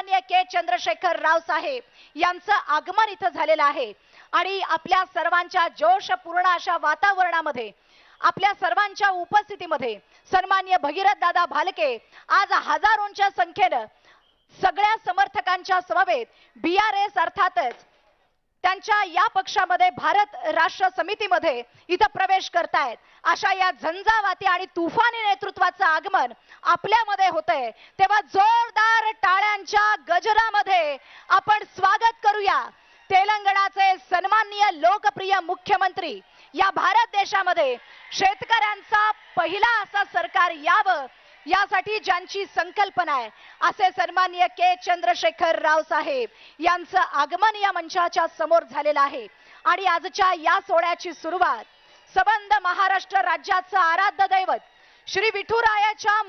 सन्माननीय के चंद्रशेखर राव साहेब यांचं आगमन इथं झालेलं आहे आणि आपल्या सर्वांच्या जोशपूर्ण अशा वातावरणामध्ये आपल्या सर्वांच्या उपस्थितीमध्ये सन्माननीय भगीरथ दादा भालके आज हजारोंच्या संख्येने सगळ्या समर्थकांच्या समवेत BRS अर्थातच त्यांच्या या पक्षामध्ये भारत राष्ट्र समितीमध्ये इथं प्रवेश करतायत अशा या झंझावाती आणि तुफानी नेतृत्वाचं आगमन आपल्यामध्ये होतंय तेव्हा जोरदार टाळ्यांच्या गजरामध्ये आपण स्वागत करूया तेलंगणाचे सन्माननीय लोकप्रिय मुख्यमंत्री या भारत देशामध्ये शेतकऱ्यांचा पहिला असा सरकार यावं यासाठी ज्यांची संकल्पना आहे असे सन्माननीय के चंद्रशेखर राव साहेब यांचं आगमन या मंचाच्या समोर झालेलं आहे आणि आजच्या या सोहळ्याची सुरुवात सबंध महाराष्ट्र राज्याचं आराध्य दैवत श्री विठुरायाच्या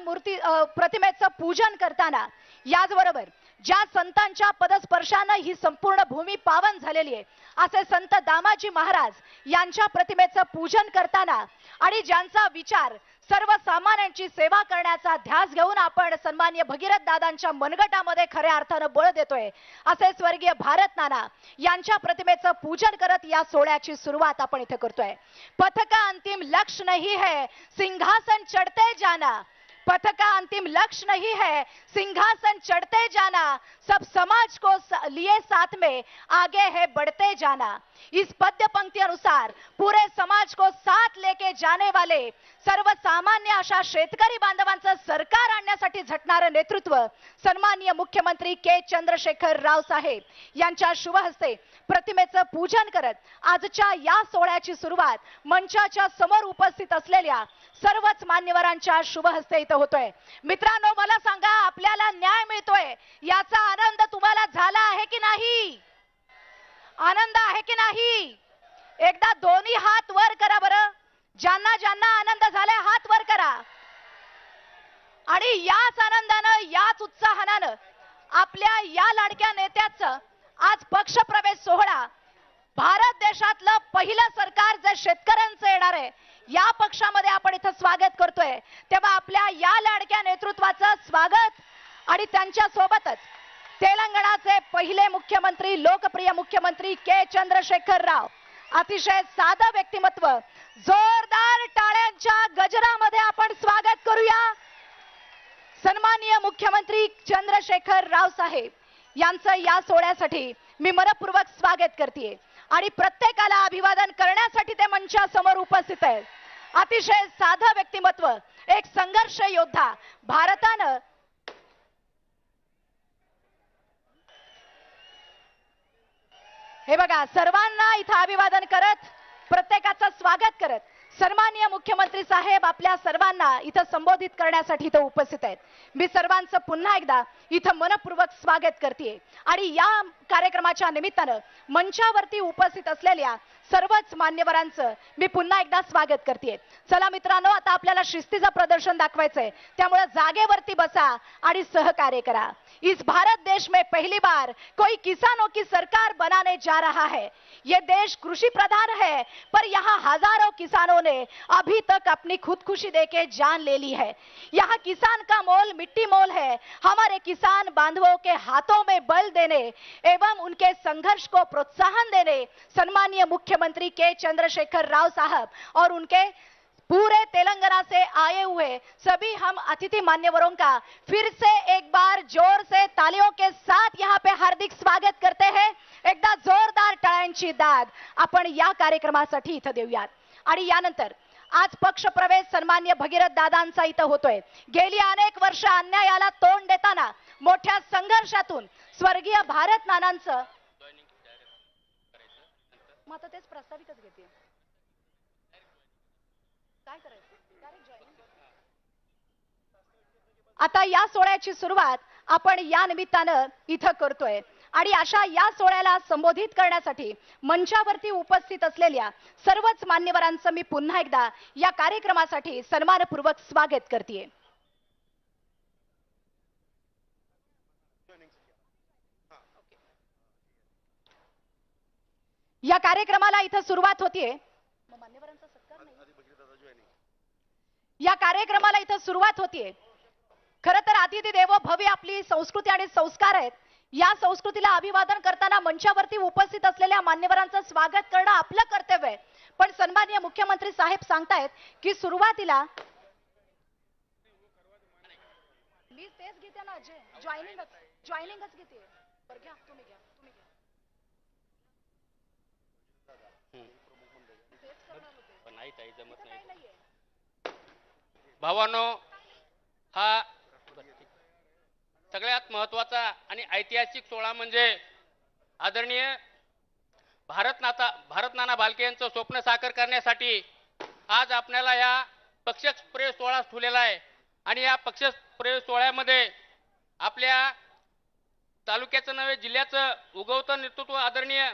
प्रतिमेचं पूजन करताना याचबरोबर ज्या संतांच्या पदस्पर्शाने ही संपूर्ण भूमी पावन झालेली आहे असे संत दामाजी महाराज यांच्या प्रतिमेचं पूजन करताना आणि ज्यांचा विचार सर्वसामान्यांची सेवा करण्याचा ध्यास घेऊन आपण सन्माननीय भगीरथ दादांच्या मनगटामध्ये खऱ्या अर्थाने बळ देतोय असे स्वर्गीय भारत नाना यांच्या प्रतिमेचं पूजन करत या सोहळ्याची सुरुवात आपण इथे करतोय। पथ का अंतिम लक्ष्य नहीं है सिंहासन चढ़ते जाना, पथ का अंतिम लक्ष्य नहीं है सिंहासन चढ़ते जाना, सब समाज को लिए साथ में आगे है बढ़ते जाना। इस पद्य पंक्ति अनुसार पूरे समाज को साथ लेके जाने वाले सर्वसामान्य अशा शेतकरी बांधवांचं सरकार आणण्यासाठी झटणारे नेतृत्व सन्माननीय मुख्यमंत्री के चंद्रशेखर राव साहेब यांच्या शुभ हस्ते प्रतिमेचं पूजन करत आजच्या या सोहळ्याची सुरुवात मंचाच्या समोर उपस्थित असलेल्या सर्वच मान्यवरांच्या शुभ हस्ते इथं होतोय। मित्रांनो मला सांगा आपल्याला न्याय मिळतोय याचा आनंद तुम्हाला झाला आहे की नाही? आनंद आहे की नाही? एकदा दोन्ही हात वर करा बरं, ज्यांना ज्यांना आनंद झालाय हात वर करा आणि याच आनंदानं याच उत्साहानं आपल्या या लाडक्या नेत्याचं आज पक्ष प्रवेश सोहळा भारत देशातलं पहिलं सरकार जे शेतकऱ्यांचं येणार आहे या पक्षामध्ये आपण इथं स्वागत करतोय तेव्हा आपल्या या लाडक्या नेतृत्वाचं स्वागत आणि त्यांच्या सोबतच तेलंगणाचे पहिले मुख्यमंत्री लोकप्रिय मुख्यमंत्री के चंद्रशेखर राव अतिशय साधं व्यक्तिमत्व जोरदार टाळ्यांच्या गजरामध्ये आपण स्वागत करूया। सन्माननीय मुख्यमंत्री चंद्रशेखर राव साहेब यांचं या सोहळ्यासाठी मी मनपूर्वक स्वागत करते आणि प्रत्येकाला अभिवादन करण्यासाठी ते मंचासमोर उपस्थित आहेत। अतिशय साधं व्यक्तिमत्व एक संघर्ष योद्धा भारतानं हे बघा सर्वांना इथं अभिवादन करत प्रत्येकाचं स्वागत करत सन्माननीय मुख्यमंत्री साहेब आपल्या सर्वांना इथं संबोधित करण्यासाठी इथं उपस्थित आहेत। मी सर्वांचं पुन्हा एकदा इथं मनपूर्वक स्वागत करते आणि या कार्यक्रमाच्या निमित्तानं मंचावरती उपस्थित असलेल्या सर्वच मान्यवरांचं मी पुन्हा एकदा स्वागत करते। चला मित्रांनो आता आपल्याला शिस्तीचं प्रदर्शन दाखवायचंय त्यामुळे जागेवरती बसा आणि सहकार्य करा। इस भारत देश में पहली बार कोई किसानों की सरकार बनाने जा रहा है। ये देश कृषि प्रधान है पर यहाँ हजारों किसानों ने अभी तक अपनी खुदकुशी देके जान ले ली है। यहाँ किसान का मोल मिट्टी मोल है। हमारे किसान बांधवों के हाथों में बल देने एवं उनके संघर्ष को प्रोत्साहन देने सन्माननीय मुख्यमंत्री के चंद्रशेखर राव साहब और उनके पूरे तेलंगाना से आए हुए सभी हम अतिथि मान्यवरों का फिर से एक बार जोर से तालियों के साथ यहाँ पे हार्दिक स्वागत करते हैं। एकदा जोरदार टाळ्यांची दाद आपण या कार्यक्रमासाठी इथं देऊयात आणि यानंतर आज पक्ष प्रवेश सन्माननीय भगीरथ दादांचा इथं होतोय। गेली अनेक वर्ष अन्यायाला तोंड देताना मोठ्या संघर्षातून स्वर्गीय भारत नानांचं मग तेच प्रस्तावितच घेते काय करायचं आता या सोहळ्याची सुरुवात आपण या निमित्तानं इथं करतोय आणि अशा या सोहळ्याला संबोधित करण्यासाठी मंचावरती उपस्थित असलेल्या सर्वच मान्यवरांचं मी पुन्हा एकदा या कार्यक्रमासाठी सन्मानपूर्वक स्वागत करते। या कार्यक्रमाला इथं सुरुवात होतीये मान्यवरांचा सत्कार नाही या कार्यक्रमाला इथं सुरुवात होतीये। खरं तर अतिथी देवो भव आपली संस्कृती आणि संस्कार आहेत या संस्कृतीला अभिवादन करताना मंचावरती उपस्थित असलेल्या मान्यवरांचं स्वागत करणं आपलं कर्तव्य आहे. पण सन्माननीय मुख्यमंत्री साहेब सांगतायत की सुरुवातीला मी तेच घेते ना, जॉईनिंगच घेते. बरं घ्या, तुम्ही घ्या. नाही ताई, जमत नाही. भावानो, हा सगळ्यात महत्वाचा आणि ऐतिहासिक सोहळा म्हणजे आदरणीय भारत नाना भालके यांचं स्वप्न साकार करण्यासाठी आज आपल्याला या पक्षप्रवेश सोहळा ठेवलेला आहे. आणि या पक्षप्रवेश सोहळ्यामध्ये आपल्या तालुक्याचं नव्हे जिल्ह्याचं उगवतं नेतृत्व आदरणीय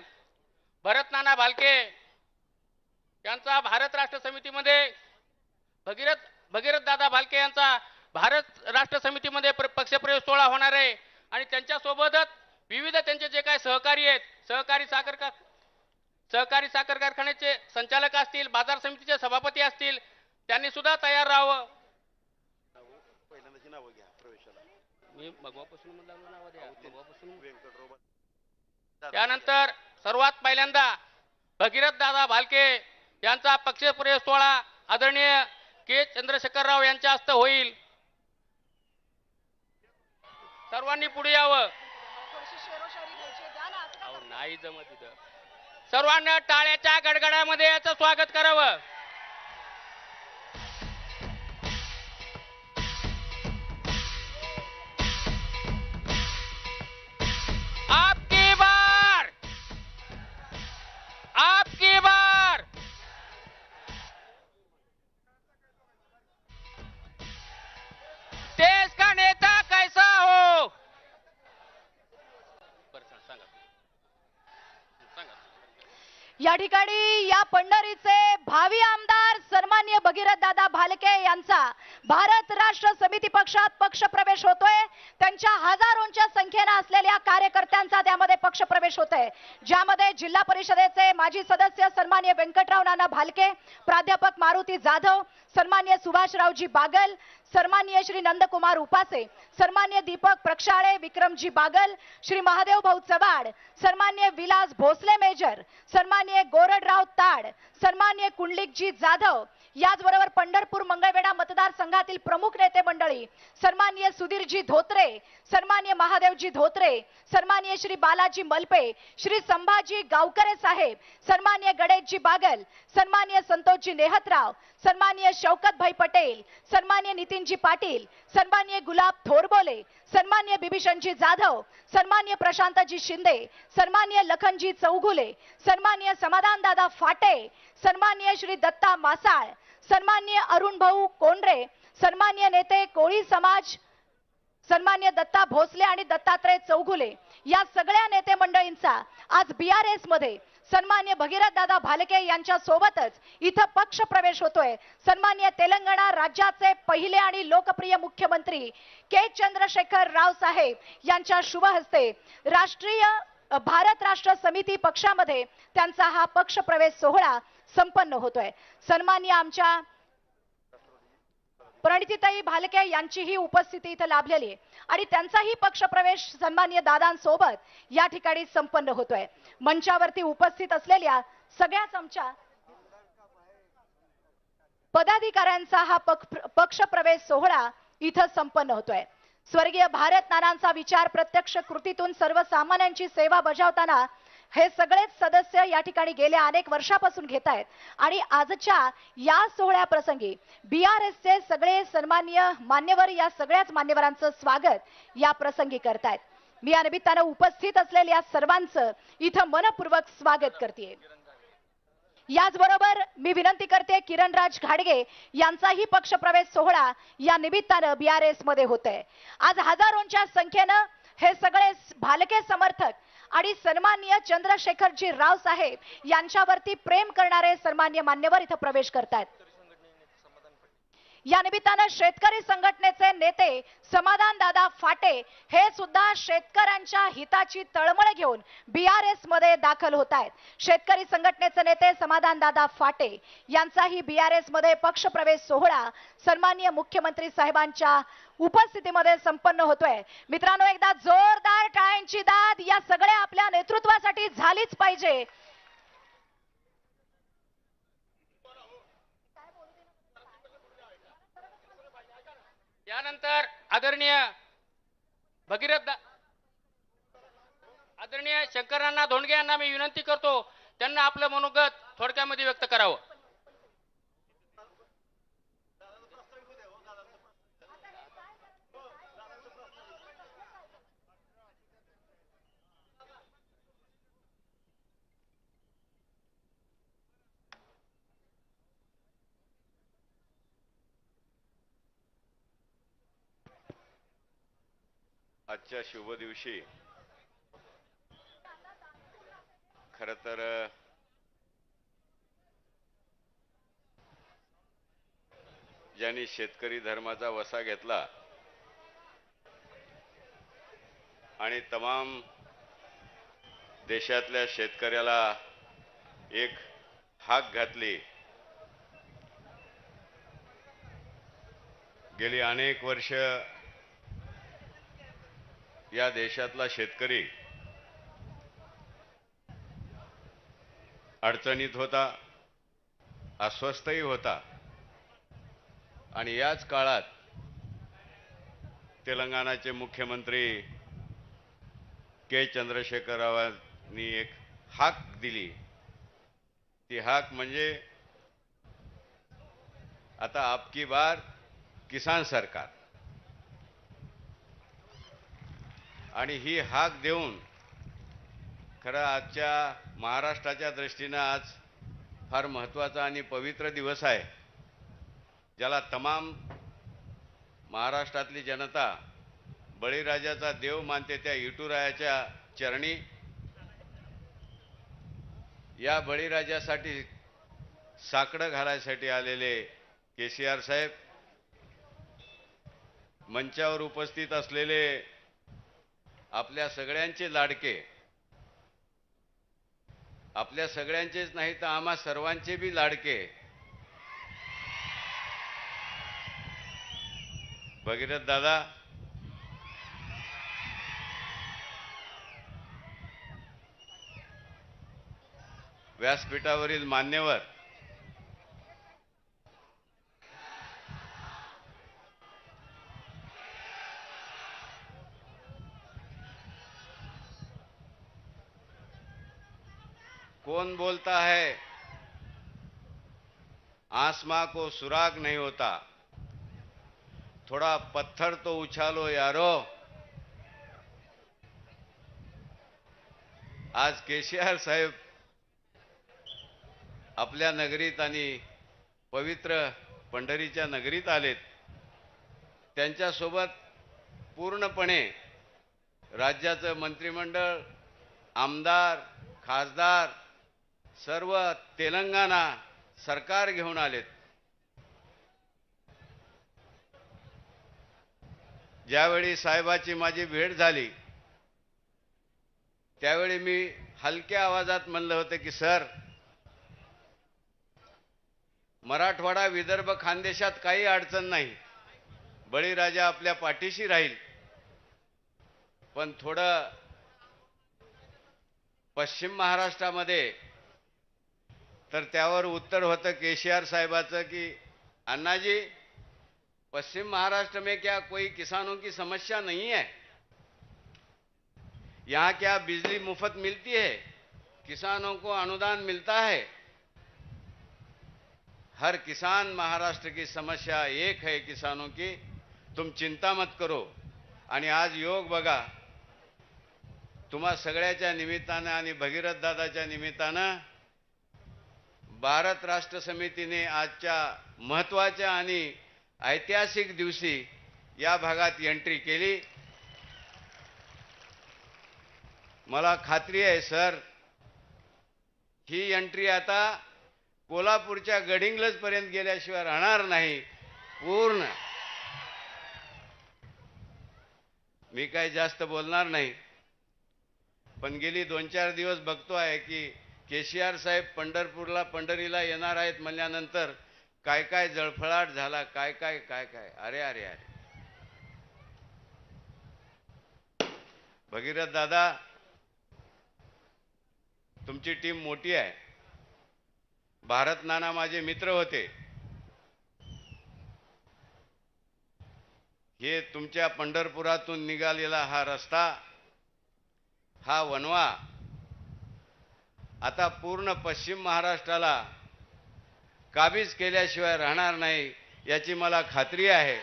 भारत नाना भालके यांचा भारत राष्ट्र समितीमध्ये भगीरथ दादा भालके यांचा भारत राष्ट्र समितीमध्ये पक्षप्रवेश सोहळा होणार आहे. आणि त्यांच्या सोबतच विविध त्यांचे जे काही सहकारी आहेत, सहकारी साखर कारखान्याचे संचालक असतील, बाजार समितीचे सभापती असतील, त्यांनी सुद्धा तयार राहावं. मी मगवापासून नाव द्या. त्यानंतर सर्वात पहिल्यांदा भगीरथ दादा भालके यांचा पक्षप्रवेश सोहळा आदरणीय के चंद्रशेखरराव यांच्या हस्ते होईल. सर्वांनी पुढे यावं. नाही जमत इथं. सर्वांना टाळ्याच्या गडगडामध्ये याचं स्वागत करावं. आपकी बार देश का नेता कैसा हो. या ठिकाणी या पंढरीचे भावी आमदार सन्माननीय भगीरथ दादा भालके यांचा भारत राष्ट्र समिती पक्षात पक्षप्रवेश होतोय. त्यांच्या हजारोंच्या संख्येने असलेल्या कार्यकर्त्यांचा त्यामध्ये पक्षप्रवेश होतोय, ज्यामध्ये जिल्हा परिषदेचे माजी सदस्य सन्माननीय व्यंकटराव नाना भालके, प्राध्यापक मारुती जाधव, सन्माननीय सुभाषरावजी बागल, सन्माननीय श्री नंदकुमार उपासे, सन्माननीय दीपक प्रक्षाळे, विक्रमजी बागल, श्री महादेव भाऊ चव्हाण, सन्माननीय विलास भोसले मेजर, सन्माननीय गोरडराव ताड, सन्माननीय कुंडलिकजी जाधव, याचबरोबर पंढरपूर मंगळवेढा मतदारसंघातील प्रमुख नेते मंडळी सन्माननीय सुधीरजी धोत्रे, सन्माननीय महादेवजी धोत्रे, सन्माननीय श्री बालाजी मलपे, श्री संभाजी गावकरे साहेब, सन्माननीय गणेशजी बागल, सन्माननीय संतोषजी नेहतराव, सन्माननीय शौकत भाई पटेल, सन्माननीय नितीनजी पाटील, सन्माननीय गुलाब थोरबोले, सन्माननीय बिभीषणजी जाधव, सन्माननीय प्रशांतजी शिंदे, सन्माननीय लखनजी चौगुले, सन्माननीय समाधान दादा फाटे, सन्माननीय श्री दत्ता मासाळ, सन्माननीय अरुण भाऊ कोंडरे, सन्माननीय नेते कोळी समाज सन्माननीय दत्ता भोसले आणि दत्तात्रय चौगुले, या सगळ्या नेते मंडळींचा आज BRS मध्ये सन्माननीय भगीरथ दादा भालके यांच्या सोबतच इथं पक्ष प्रवेश होतोय. सन्माननीय तेलंगणा राज्याचे पहिले आणि लोकप्रिय मुख्यमंत्री के चंद्रशेखर राव साहेब यांच्या शुभ हस्ते राष्ट्रीय भारत राष्ट्र समिती पक्षामध्ये त्यांचा हा पक्ष प्रवेश सोहळा संपन्न होतोय. सन्माननीय आमच्या प्रणितीताई भालके यांचीही उपस्थिती इथं लाभलेली आहे आणि त्यांचाही पक्षप्रवेश सन्माननीय दादांसोबत या ठिकाणी संपन्न होतोय. मंचावरती उपस्थित असलेल्या सगळ्याच आमच्या पदाधिकाऱ्यांचा हा पक्षप्रवेश सोहळा इथं संपन्न होतोय. स्वर्गीय भारत नानांचा विचार प्रत्यक्ष कृतीतून सर्वसामान्यांची सेवा बजावताना हे सगळेच सदस्य या ठिकाणी गेल्या अनेक वर्षापासून घेत आहेत आणि आजच्या या सोहळ्याप्रसंगी BRSचे सगळे सन्माननीय मान्यवर या सगळ्याच मान्यवरांचं स्वागत या प्रसंगी करतायत. मी या निमित्तानं उपस्थित असलेल्या सर्वांचं इथं मनपूर्वक स्वागत करते. याचबरोबर मी विनंती करते किरणराज घाडगे यांचाही पक्षप्रवेश सोहळा या निमित्तानं BRS मध्ये होतोय. आज हजारोंच्या संख्येनं हे सगळे भालके समर्थक आणि सन्माननीय चंद्रशेखरजी राव साहेब यांच्यावरती प्रेम करणारे सन्माननीय मान्यवर इथं प्रवेश करतात. या निमित्तानं शेतकरी संघटनेचे नेते समाधान दादा फाटे हे सुद्धा शेतकऱ्यांच्या हिताची तळमळ घेऊन BRS मध्ये दाखल होत आहेत. शेतकरी संघटनेचे नेते समाधान दादा फाटे यांचाही BRS मध्ये पक्षप्रवेश सोहळा सन्माननीय मुख्यमंत्री साहेबांच्या उपस्थितीमध्ये संपन्न होतोय. मित्रांनो, एकदा जोरदार टाळ्यांची दाद या सगळ्या आपल्या नेतृत्वासाठी झालीच पाहिजे. यानंतर आदरणीय शंकरांना धोंडगे यांना मी विनंती करतो, त्यांना आपलं मनोगत थोडक्यामध्ये व्यक्त करावं. आजच्या शुभ दिवशी खरं तर ज्यांनी शेतकरी धर्माचा वसा घेतला आणि तमाम देशातल्या शेतकऱ्याला एक हाक घातली, गेली अनेक वर्ष या देशातला शेतकरी अडचणीत होता, अस्वस्थही होता आणि याच काळात तेलंगणाचे मुख्यमंत्री के. चंद्रशेखर रावांनी एक हाक दिली. ती हाक म्हणजे आता अबकी बार किसान सरकार. आणि ही हाक देऊन खरं आजच्या महाराष्ट्राच्या दृष्टीने आज फार महत्त्वाचा आणि पवित्र दिवस आहे, ज्याला तमाम महाराष्ट्रातली जनता बळीराजाचा देव मानते. त्या विठुरायाच्या चरणी या बळीराजासाठी साकडं घालायसाठी आलेले केसीआर साहेब, मंचावर उपस्थित असलेले आपल्या सगळ्यांचे लाडके, आपल्या सगळ्यांचेच नाही तर आम्हा सर्वांचे बी लाडके भगीरथ दादा, व्यासपीठावरील मान्यवर, कौन बोलता है आसमां को सुराग नहीं होता, थोड़ा पत्थर तो उछालो यारो. आज केसीआर साहेब आपल्या नगरीत आणि पवित्र पंढरीच्या नगरीत आलेत. त्यांच्यासोबत पूर्णपणे राज्याचं मंत्रिमंडळ, आमदार, खासदार, सर्व तेलंगणा सरकार घेऊन आलेत. ज्यावेळी साहेबाची माझी भेट झाली त्यावेळी मी हलक्या आवाजात म्हणलं होतं की सर, मराठवाडा, विदर्भ, खानदेशात काही अडचण नाही, बळीराजा आपल्या पाठीशी राहील, पण थोडं पश्चिम महाराष्ट्रामध्ये. तर त्यावर उत्तर होतं केसीआर साहेबाचं की अन्ना जी, पश्चिम महाराष्ट्र में क्या कोई किसानों की समस्या नहीं है? यहाँ क्या बिजली मुफ्त मिलती है? किसानों को अनुदान मिलता है? हर किसान महाराष्ट्र की समस्या एक है किसानों की, तुम चिंता मत करो. आणि आज योग बघा, तुम्हा सगळ्याच्या निमित्तानं आणि भगीरथ दादाच्या निमित्तानं भारत राष्ट्र समितीने आजच्या महत्त्वाच्या आणि ऐतिहासिक दिवशी या भागात एंट्री केली. मला खात्री आहे सर, ही एंट्री आता कोल्हापूरच्या गडिंग्लज पर्यंत गेल्याशिवाय राहणार नाही. पूर्ण. मी काही जास्त बोलणार नाही, पण गेली 2-4 दिवस बघतो आहे की केसीआर साहेब पंढरीला येणार आहेत म्हणल्यानंतर काय काय जळफळाट झाला, काय काय काय काय. अरे अरे अरे, भगीरथ दादा, तुमची टीम मोठी आहे. भारत नाना माझे मित्र होते. हे तुमच्या पंढरपुरातून निघालेला हा रस्ता, हा वनवा आता पूर्ण पश्चिम महाराष्ट्राला काबीज केल्याशिवाय राहणार नाही, याची मला खात्री आहे.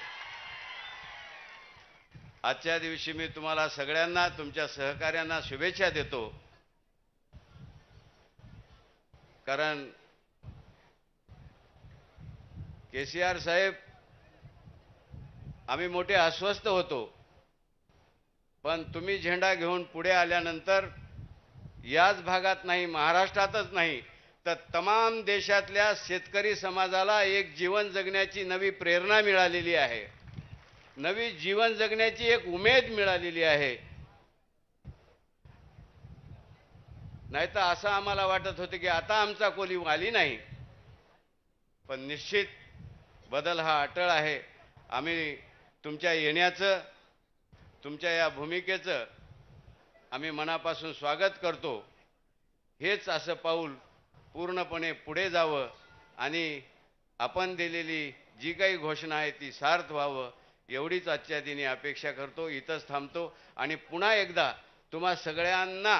आजच्या दिवशी मी तुम्हाला सगळ्यांना, तुमच्या सहकार्यांना शुभेच्छा देतो. कारण केसीआर साहेब, आम्ही मोठे अस्वस्थ होतो, पण तुम्ही झेंडा घेऊन पुढे आल्यानंतर याच भागात नाही, महाराष्ट्रातच नाही तर तमाम देशातल्या शेतकरी समाजाला एक जीवन जगण्याची नवी प्रेरणा मिळालेली आहे, नवी जीवन जगण्याची एक उमेद मिळालेली आहे. नाहीतर असं आम्हाला वाटत होतं की आता आमचा कोली वाली नाही, पण निश्चित बदल हा अटळ आहे. आम्ही तुमच्या येण्याचं, तुमच्या या भूमिकेचं आम्ही मनापासून स्वागत करतो. हेच असं पाऊल पूर्णपणे पुढे जावं आणि आपण दिलेली जी काही घोषणा आहे ती सार्थ व्हावं, एवढीच आजच्या दिनी अपेक्षा करतो. इथंच थांबतो आणि पुन्हा एकदा तुम्हा सगळ्यांना,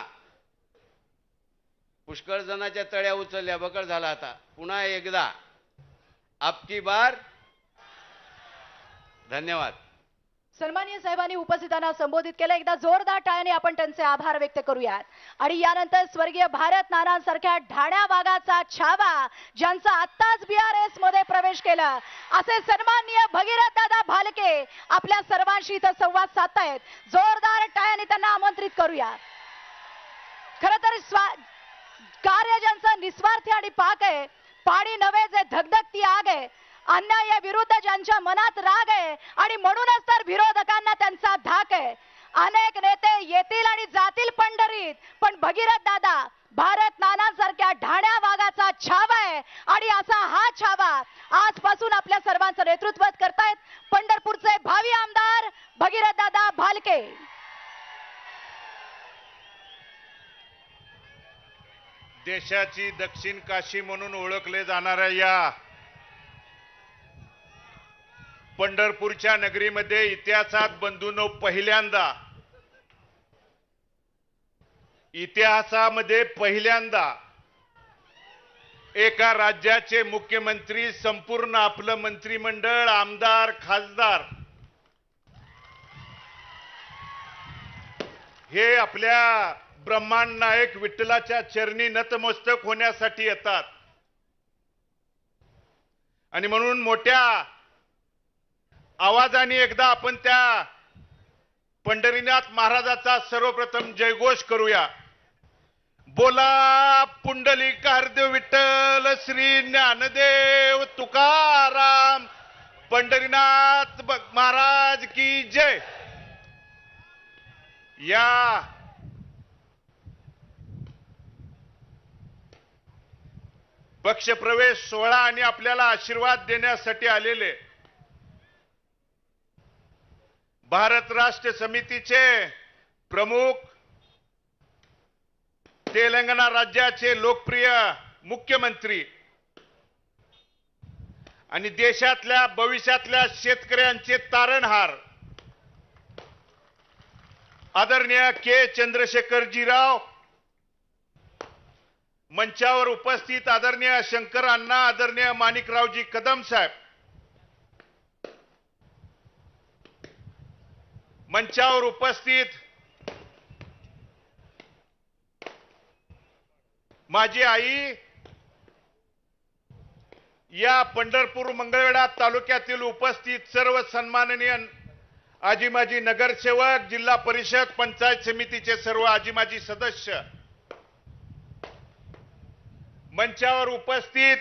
पुष्कळ जणांच्या तळ्या उचलल्या, बकळ झाला, आता पुन्हा एकदा आपकी बार. धन्यवाद. सन्माननीय साहेबांनी उपस्थितांना संबोधित केलं. एकदा जोरदार टाळ्याने आपण त्यांचे आभार व्यक्त करूयात. आणि यानंतर स्वर्गीय भारत नानांसारख्या ढाण्या वाघाचा छावा, ज्यांचा आत्ताच BRS मध्ये प्रवेश केला, असे सन्माननीय भगीरथ दादा भालके आपल्या सर्वांशी इथं संवाद साधतायत. जोरदार टाळ्याने त्यांना आमंत्रित करूया. खरं तर कार्य ज्यांचं निस्वार्थी आणि पाक आहे, पाणी नव्हे जे धगधगती आग आहे, अन्याया विरुद्ध ज्यांच्या मनात राग आहे आणि म्हणूनच तर विरोधकांना त्यांचा धाक आहे. अनेक नेते येतील आणि जातील पंढरीत, पण भगीरथ दादा भारत नानांसारख्या ढाण्या वाघाचा छावा आहे आणि असा हा छावा आजपासून आपल्या सर्वांचं नेतृत्व करतायत पंढरपूरचे भावी आमदार भगीरथ दादा भालके. देशाची दक्षिण काशी म्हणून ओळखले जाणाऱ्या या पंढरपूरच्या नगरीमध्ये इतिहासात बंधूंनो, पहिल्यांदा, इतिहासामध्ये पहिल्यांदा एका राज्याचे मुख्यमंत्री, संपूर्ण आपलं मंत्रिमंडळ, आमदार, खासदार हे आपल्या ब्रह्मांड नायक विठ्ठलाच्या चरणी नतमस्तक होण्यासाठी येतात. आणि म्हणून मोठ्या आवाजाने एकदा आपण त्या पंढरीनाथ महाराजाचा सर्वप्रथम जयघोष करूया. बोला पुंडलिकार्ध विठ्ठल श्री ज्ञानदेव तुकाराम पंढरीनाथ महाराज की जय. या पक्षप्रवेश सोहळा आणि आपल्याला आशीर्वाद देण्यासाठी आलेले भारत राष्ट्र समितीचे प्रमुख, तेलंगणा राज्याचे लोकप्रिय मुख्यमंत्री आणि देशातल्या भविष्यातल्या शेतकऱ्यांचे तारणहार आदरणीय के. चंद्रशेखरजी राव, मंचावर उपस्थित आदरणीय शंकर अण्णा, आदरणीय माणिकरावजी कदम साहेब, मंचावर उपस्थित माझी आई, या पंढरपूर मंगळवेढा तालुक्यातील उपस्थित सर्व सन्माननीय आजी माजी नगरसेवक, जिल्हा परिषद, पंचायत समितीचे सर्व आजी माजी सदस्य, मंचावर उपस्थित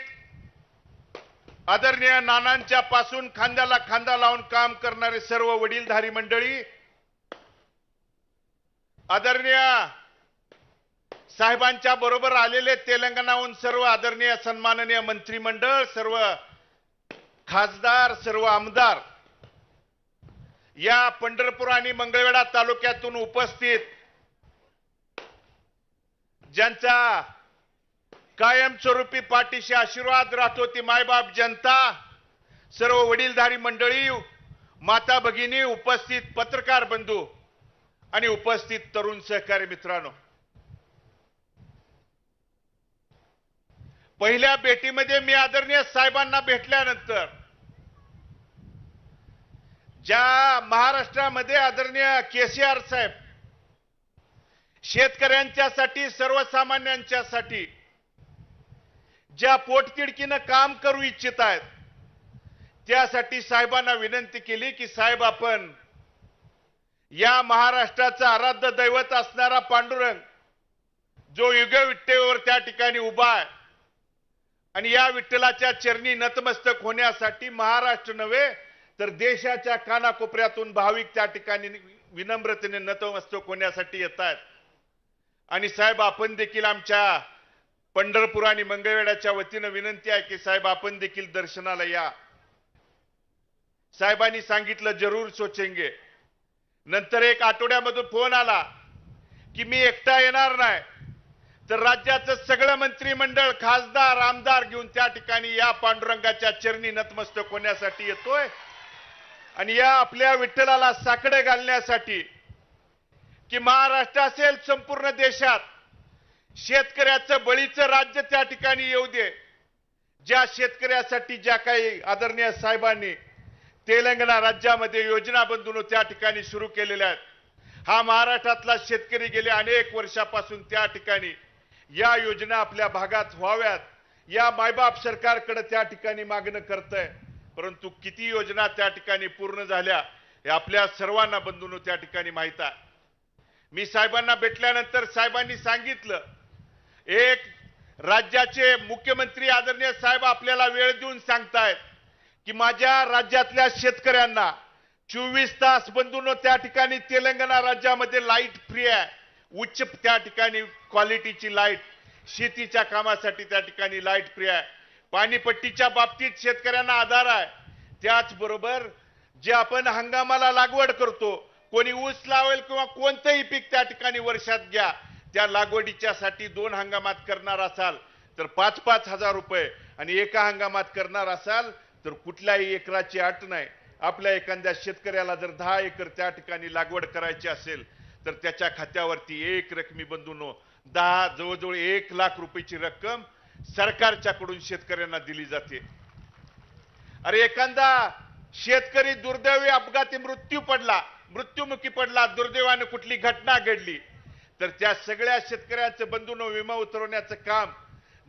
आदरणीय नानांच्या पासून खांद्याला खांदा लावून काम करणारे सर्व वडीलधारी मंडळी, आदरणीय साहेबांच्या बरोबर आलेले तेलंगणाहून सर्व आदरणीय सन्माननीय मंत्रिमंडळ, सर्व खासदार, सर्व आमदार, या पंढरपूर आणि मंगळवेढा तालुक्यातून उपस्थित, ज्यांचा कायमस्वरूपी पाठीशी आशीर्वाद राहतो ती मायबाप जनता, सर्व वडीलधारी मंडळी, माता भगिनी, उपस्थित पत्रकार बंधू आणि उपस्थित तरुण सहकारी मित्रांनो, पहिल्या भेटीमध्ये मी आदरणीय साहेबांना भेटल्यानंतर ज्या महाराष्ट्रामध्ये आदरणीय केसीआर साहेब शेतकऱ्यांच्यासाठी, सर्वसामान्यांच्यासाठी ज्या पोटतिडकीनं काम करू इच्छित आहेत, त्यासाठी साहेबांना विनंती केली की साहेब, आपण या महाराष्ट्राचा आराध्य दैवत असणारा पांडुरंग जो युगविठ्ठेवर त्या ठिकाणी उभा आहे आणि या विठ्ठलाच्या चरणी नतमस्तक होण्यासाठी महाराष्ट्र नव्हे तर देशाच्या कानाकोपऱ्यातून भाविक त्या ठिकाणी विनम्रतेने नतमस्तक होण्यासाठी येत आहेत. आणि साहेब, आपण देखील आमच्या पंढरपूर आणि मंगळवेढ्याच्या वतीनं विनंती आहे की साहेब, आपण देखील दर्शनाला या. साहेबांनी सांगितलं जरूर सोचेंगे. नंतर एक आठवड्यामधून फोन आला की मी एकटा येणार नाही तर राज्याचं सगळं मंत्रिमंडळ, खासदार, आमदार घेऊन त्या ठिकाणी या पांडुरंगाच्या चरणी नतमस्तक होण्यासाठी येतोय आणि या आपल्या विठ्ठलाला साकडे घालण्यासाठी की महाराष्ट्र असेल संपूर्ण देशात शेतकऱ्याचं बळीचं राज्य त्या ठिकाणी येऊ दे. ज्या शेतकऱ्यासाठी ज्या काही आदरणीय साहेबांनी तेलंगणा राज्यामध्ये योजना बंधून त्या ठिकाणी सुरू केलेल्या आहेत, हा महाराष्ट्रातला शेतकरी गेल्या अनेक वर्षापासून त्या ठिकाणी या योजना आपल्या भागात व्हाव्यात या मायबाप सरकारकडे त्या ठिकाणी मागणं करतंय. परंतु किती योजना त्या ठिकाणी पूर्ण झाल्या हे आपल्या सर्वांना बंधूंनो त्या ठिकाणी माहित आहे. मी साहेबांना भेटल्यानंतर साहेबांनी सांगितलं, एक राज्याचे मुख्यमंत्री आदरणीय साहेब आपल्याला वेळ देऊन सांगतायत की माझ्या राज्यातल्या शेतकऱ्यांना 24 तास बंधूंनो त्या ठिकाणी तेलंगणा राज्यामध्ये लाईट फ्री आहे. उच्च त्या ठिकाणी क्वालिटीची लाईट, शेतीच्या कामासाठी त्या ठिकाणी लाईट फ्री आहे. पाणीपट्टीच्या बाबतीत शेतकऱ्यांना आधार आहे. त्याचबरोबर जे आपण हंगामाला लागवड करतो, कोणी ऊस लावेल किंवा कोणतेही पीक त्या ठिकाणी वर्षात घ्या, त्या लागवडीच्यासाठी 2 हंगामात करणार असाल तर 5-5 हजार रुपये आणि एका हंगामात करणार असाल तर कुठल्याही एकराची अट नाही. आपल्या एखाद्या शेतकऱ्याला जर 10 एकर त्या ठिकाणी लागवड करायची असेल तर त्याच्या खात्यावरती एक रकमी बंधूंनो जवळजवळ 1 लाख रुपयाची रक्कम सरकारच्याकडून शेतकऱ्यांना दिली जाते. अरे एखादा शेतकरी दुर्दैवी अपघाती मृत्युमुखी पडला, दुर्दैवाने कुठली घटना घडली तर त्या सगळ्या शेतकऱ्यांचं बंधूंनो विमा उतरवण्याचं काम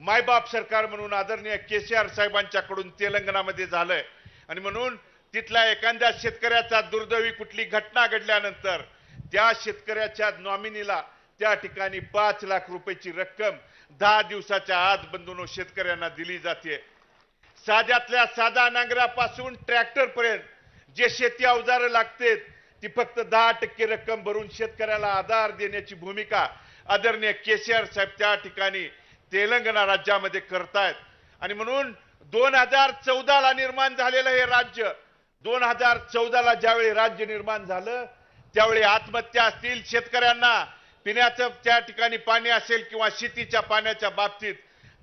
मायबाप सरकार म्हणून आदरणीय केसीआर साहेबांच्याकडून तेलंगणामध्ये झालंय. आणि म्हणून तिथल्या एखाद्या शेतकऱ्याचा दुर्दैवी कुठली घटना घडल्यानंतर त्या शेतकऱ्याच्या नॉमिनीला त्या ठिकाणी 5 लाख रुपयाची रक्कम 10 दिवसाच्या आत बंधूंनो शेतकऱ्यांना दिली जाते. साध्यातल्या साधा नांगरापासून ट्रॅक्टर पर्यंत जे शेती अवजारं लागतात ती फक्त 10% रक्कम भरून शेतकऱ्याला आधार देण्याची भूमिका आदरणीय केसीआर साहेब त्या ठिकाणी तेलंगणा राज्यामध्ये करतायत. आणि म्हणून 2014ला निर्माण झालेलं हे राज्य, 2014ला ज्यावेळी राज्य निर्माण झालं त्यावेळी आत्महत्या असतील, शेतकऱ्यांना पिण्याचं त्या ठिकाणी पाणी असेल किंवा शेतीच्या पाण्याच्या बाबतीत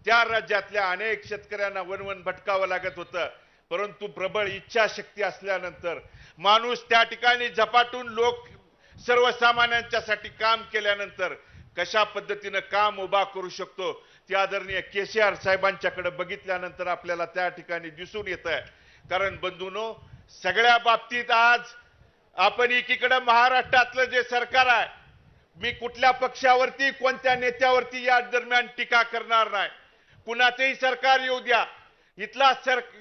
त्या राज्यातल्या अनेक शेतकऱ्यांना वनवन भटकावं लागत होतं. परंतु प्रबळ इच्छाशक्ती असल्यानंतर माणूस त्या ठिकाणी झपाटून लोक सर्वसामान्यांच्यासाठी काम केल्यानंतर कशा पद्धतीनं काम उभा करू शकतो ते आदरणीय केसीआर साहेबांच्याकडे बघितल्यानंतर आपल्याला त्या ठिकाणी दिसून येत आहे. कारण बंधूंनो, सगळ्या बाबतीत आज आपण एकीकडे महाराष्ट्रातलं जे सरकार आहे, मी कुठल्या पक्षावरती कोणत्या नेत्यावरती या दरम्यान टीका करणार नाही. कुणाचेही सरकार येऊ द्या, इथला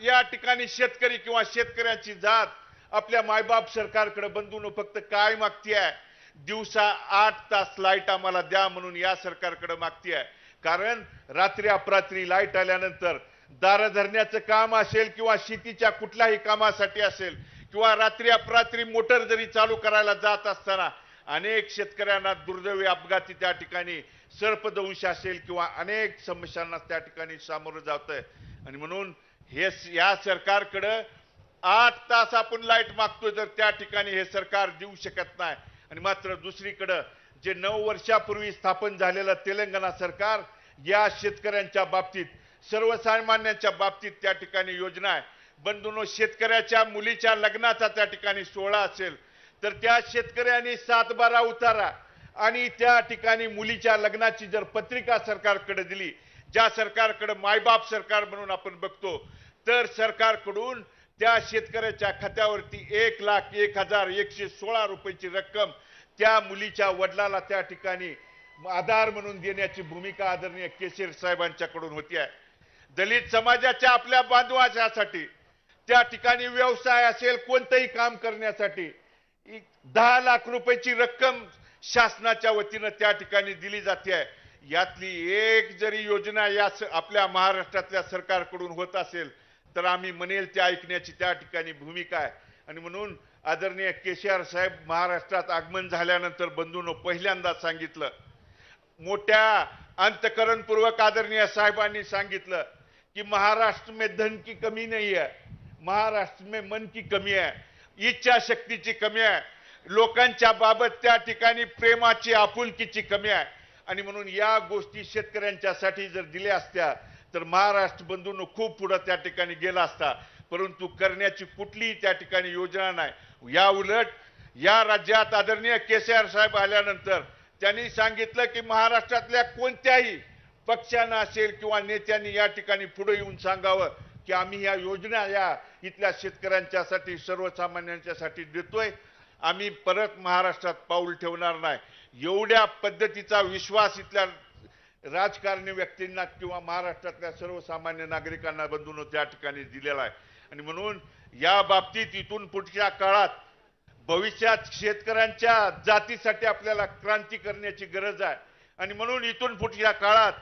या ठिकाणी शेतकरी किंवा शेतकऱ्याची जात आपल्या मायबाप सरकारकडे बंधूंनो फक्त काय मागतीये, दिवसा 8 तास लाईट आम्हाला द्या म्हणून या सरकारकडे मागतीये. कारण रात्री अपरात्री लाईट आल्यानंतर दारं धरण्याचं काम असेल किंवा शेतीच्या कुठल्याही कामासाठी असेल किंवा रात्री अपरात्री मोटर जरी चालू करायला जात असताना अनेक शेतकऱ्यांना दुर्दैवी अपघाती त्या ठिकाणी सर्पदंश असेल किंवा अनेक समस्यांना त्या ठिकाणी सामोरं जातंय. आणि म्हणून हे या सरकारकडे 8 तास आपण लाईट मागतोय, तर त्या ठिकाणी हे सरकार देऊ शकत नाही. आणि मात्र दुसरीकडे जे 9 वर्षापूर्वी स्थापन झालेलं तेलंगणा सरकार या शेतकऱ्यांच्या बाबतीत सर्वसामान्यांच्या बाबतीत त्या ठिकाणी योजना आहे. बंधूंनो, शेतकऱ्याच्या मुलीच्या लग्नाचा त्या ठिकाणी सोहळा असेल तर त्या शेतकऱ्यांनी 7/12 उतारा आणि त्या ठिकाणी मुलीच्या लग्नाची जर पत्रिका सरकारकडे दिली, ज्या सरकारकडे मायबाप सरकार म्हणून आपण बघतो, तर सरकारकडून त्या शेतकऱ्याच्या खात्यावरती 1,01,116 रुपयाची रक्कम त्या मुलीच्या वडिलाला त्या ठिकाणी आधार म्हणून देण्याची भूमिका आदरणीय केशर साहेबांच्याकडून होती आहे. दलित समाजाच्या आपल्या बांधवांसाठी त्या ठिकाणी व्यवसाय असेल कोणतेही काम करण्यासाठी 10 लाख रुपयाची रक्कम शासनाच्या वतीनं त्या ठिकाणी दिली जाते आहे. यातली एक जरी योजना या आपल्या महाराष्ट्रातल्या सरकारकडून होत असेल तर आम्ही म्हणेल ते ऐकण्याची त्या ठिकाणी भूमिका आहे. आणि म्हणून आदरणीय केसीआर साहेब महाराष्ट्रात आगमन झाल्यानंतर बंधूंनो पहिल्यांदा सांगितलं, मोठ्या अंतकरणपूर्वक आदरणीय साहेबांनी सांगितलं कि महाराष्ट्र में धन की कमी नहीं है, महाराष्ट्र में मन की कमी है, इच्छा शक्तीची कमी आहे, लोकांच्या बाबत त्या ठिकाणी प्रेमाची आपुलकीची कमी आहे. आणि म्हणून या गोष्टी शेतकऱ्यांच्यासाठी जर दिल्या असत्या तर महाराष्ट्र बंधूंनो खूप पुढे त्या ठिकाणी गेला असता. परंतु करण्याची कुठलीही त्या ठिकाणी योजना नाही. या उलट या राज्यात आदरणीय केसीआर साहेब आल्यानंतर त्यांनी सांगितलं की महाराष्ट्रातल्या कोणत्याही पक्षांना असेल किंवा नेत्यांनी या ठिकाणी पुढे येऊन सांगावं की आम्ही या योजना या इथल्या शेतकऱ्यांच्यासाठी सर्वसामान्यांच्यासाठी देतोय, आम्ही परत महाराष्ट्रात पाऊल ठेवणार नाही. एवढ्या पद्धतीचा विश्वास इथल्या राजकारणी व्यक्तींना किंवा महाराष्ट्रातल्या सर्वसामान्य नागरिकांना बंधूंनो त्या ठिकाणी दिलेला आहे. आणि म्हणून या बाबतीत इथून पुढच्या काळात भविष्यात शेतकऱ्यांच्या जातीसाठी आपल्याला क्रांती करण्याची गरज आहे. आणि म्हणून इथून पुढच्या काळात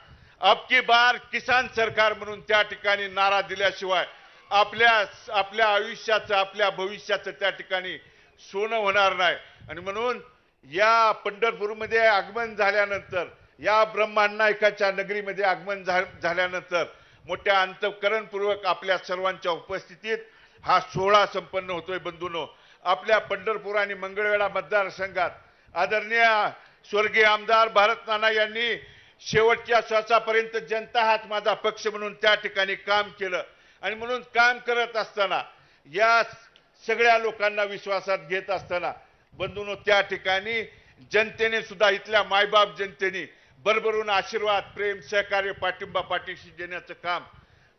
अब की बार किसान सरकार म्हणून त्या ठिकाणी नारा दिल्याशिवाय आपल्या आयुष्याचं आपल्या भविष्याचं त्या ठिकाणी सोनं होणार नाही. आणि म्हणून या पंढरपूरमध्ये आगमन झाल्यानंतर, या ब्रह्मांनायकाच्या नगरीमध्ये आगमन झाल्यानंतर मोठ्या अंतःकरणपूर्वक आपल्या सर्वांच्या उपस्थितीत हा सोहळा संपन्न होतोय. बंधूंनो, आपल्या पंढरपूर आणि मंगळवेढा मतदारसंघात आदरणीय स्वर्गीय आमदार भारत नाना यांनी शेवटच्या श्वासापर्यंत जनता हाच माझा पक्ष म्हणून त्या ठिकाणी काम केलं. आणि म्हणून काम करत असताना या सगळ्या लोकांना विश्वासात घेत असताना बंधूंनो त्या ठिकाणी जनतेने सुद्धा इथल्या मायबाप जनतेने भरभरून आशीर्वाद, प्रेम, सहकार्य, पाठिंबा पाठीशी देण्याचं काम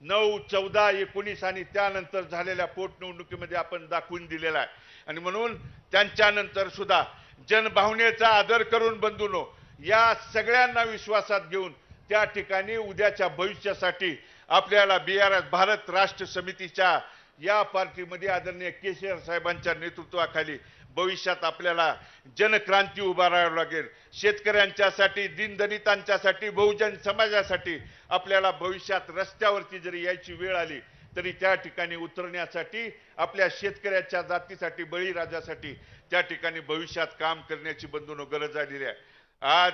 9, 14, 19 आणि त्यानंतर झालेल्या पोटनिवडणुकीमध्ये आपण दाखवून दिलेला आहे. आणि म्हणून त्यांच्यानंतर सुद्धा जनभावनेचा आदर करून बंधूंनो या सगळ्यांना विश्वासात घेऊन त्या ठिकाणी उद्याच्या भविष्यासाठी आपल्याला BRS भारत राष्ट्र समितीच्या या पार्टीमध्ये आदरणीय केसीआर साहेबांच्या नेतृत्वाखाली भविष्यात आपल्याला जनक्रांती उभारावी लागेल. शेतकऱ्यांच्यासाठी, दीनदलितांच्यासाठी, बहुजन समाजासाठी आपल्याला भविष्यात रस्त्यावरती जरी यायची वेळ आली तरी त्या ठिकाणी उतरण्यासाठी, आपल्या शेतकऱ्याच्या जातीसाठी, बळीराजासाठी त्या ठिकाणी भविष्यात काम करण्याची बंधूंनो गरज आलेली आहे. आज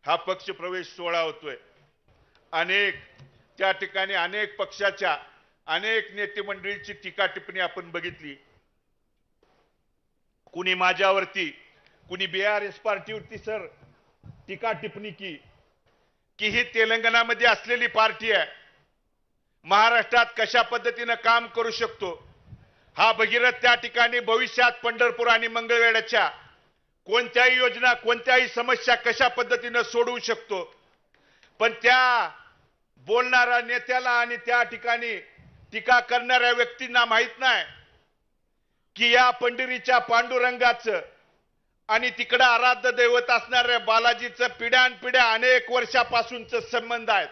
हा पक्ष प्रवेश सोहळा होतोय. त्या ठिकाणी अनेक पक्षाच्या अनेक नेते मंडळीची टीका टिप्पणी आपण बघितली. कुणी माझ्यावरती, कुणी BRS पार्टीवरती सर टीका टिप्पणी की ही तेलंगणामध्ये असलेली पार्टी आहे, महाराष्ट्रात कशा पद्धतीने काम करू शकतो, हा भगीरथ त्या ठिकाणी भविष्यात पंढरपूर आणि मंगळवेढ्याच्या कोणत्याही योजना, कोणत्याही समस्या कशा पद्धतीने सोडवू शकतो. पण त्या बोलणाऱ्या नेत्याला आणि त्या ठिकाणी टीका करणाऱ्या व्यक्तींना माहित नाही की या पंढरीच्या पांडुरंगाचं आणि तिकडे आराध्य दैवत असणाऱ्या बालाजीचं पिढ्यानपिढ्या अनेक वर्षापासूनच संबंध आहेत.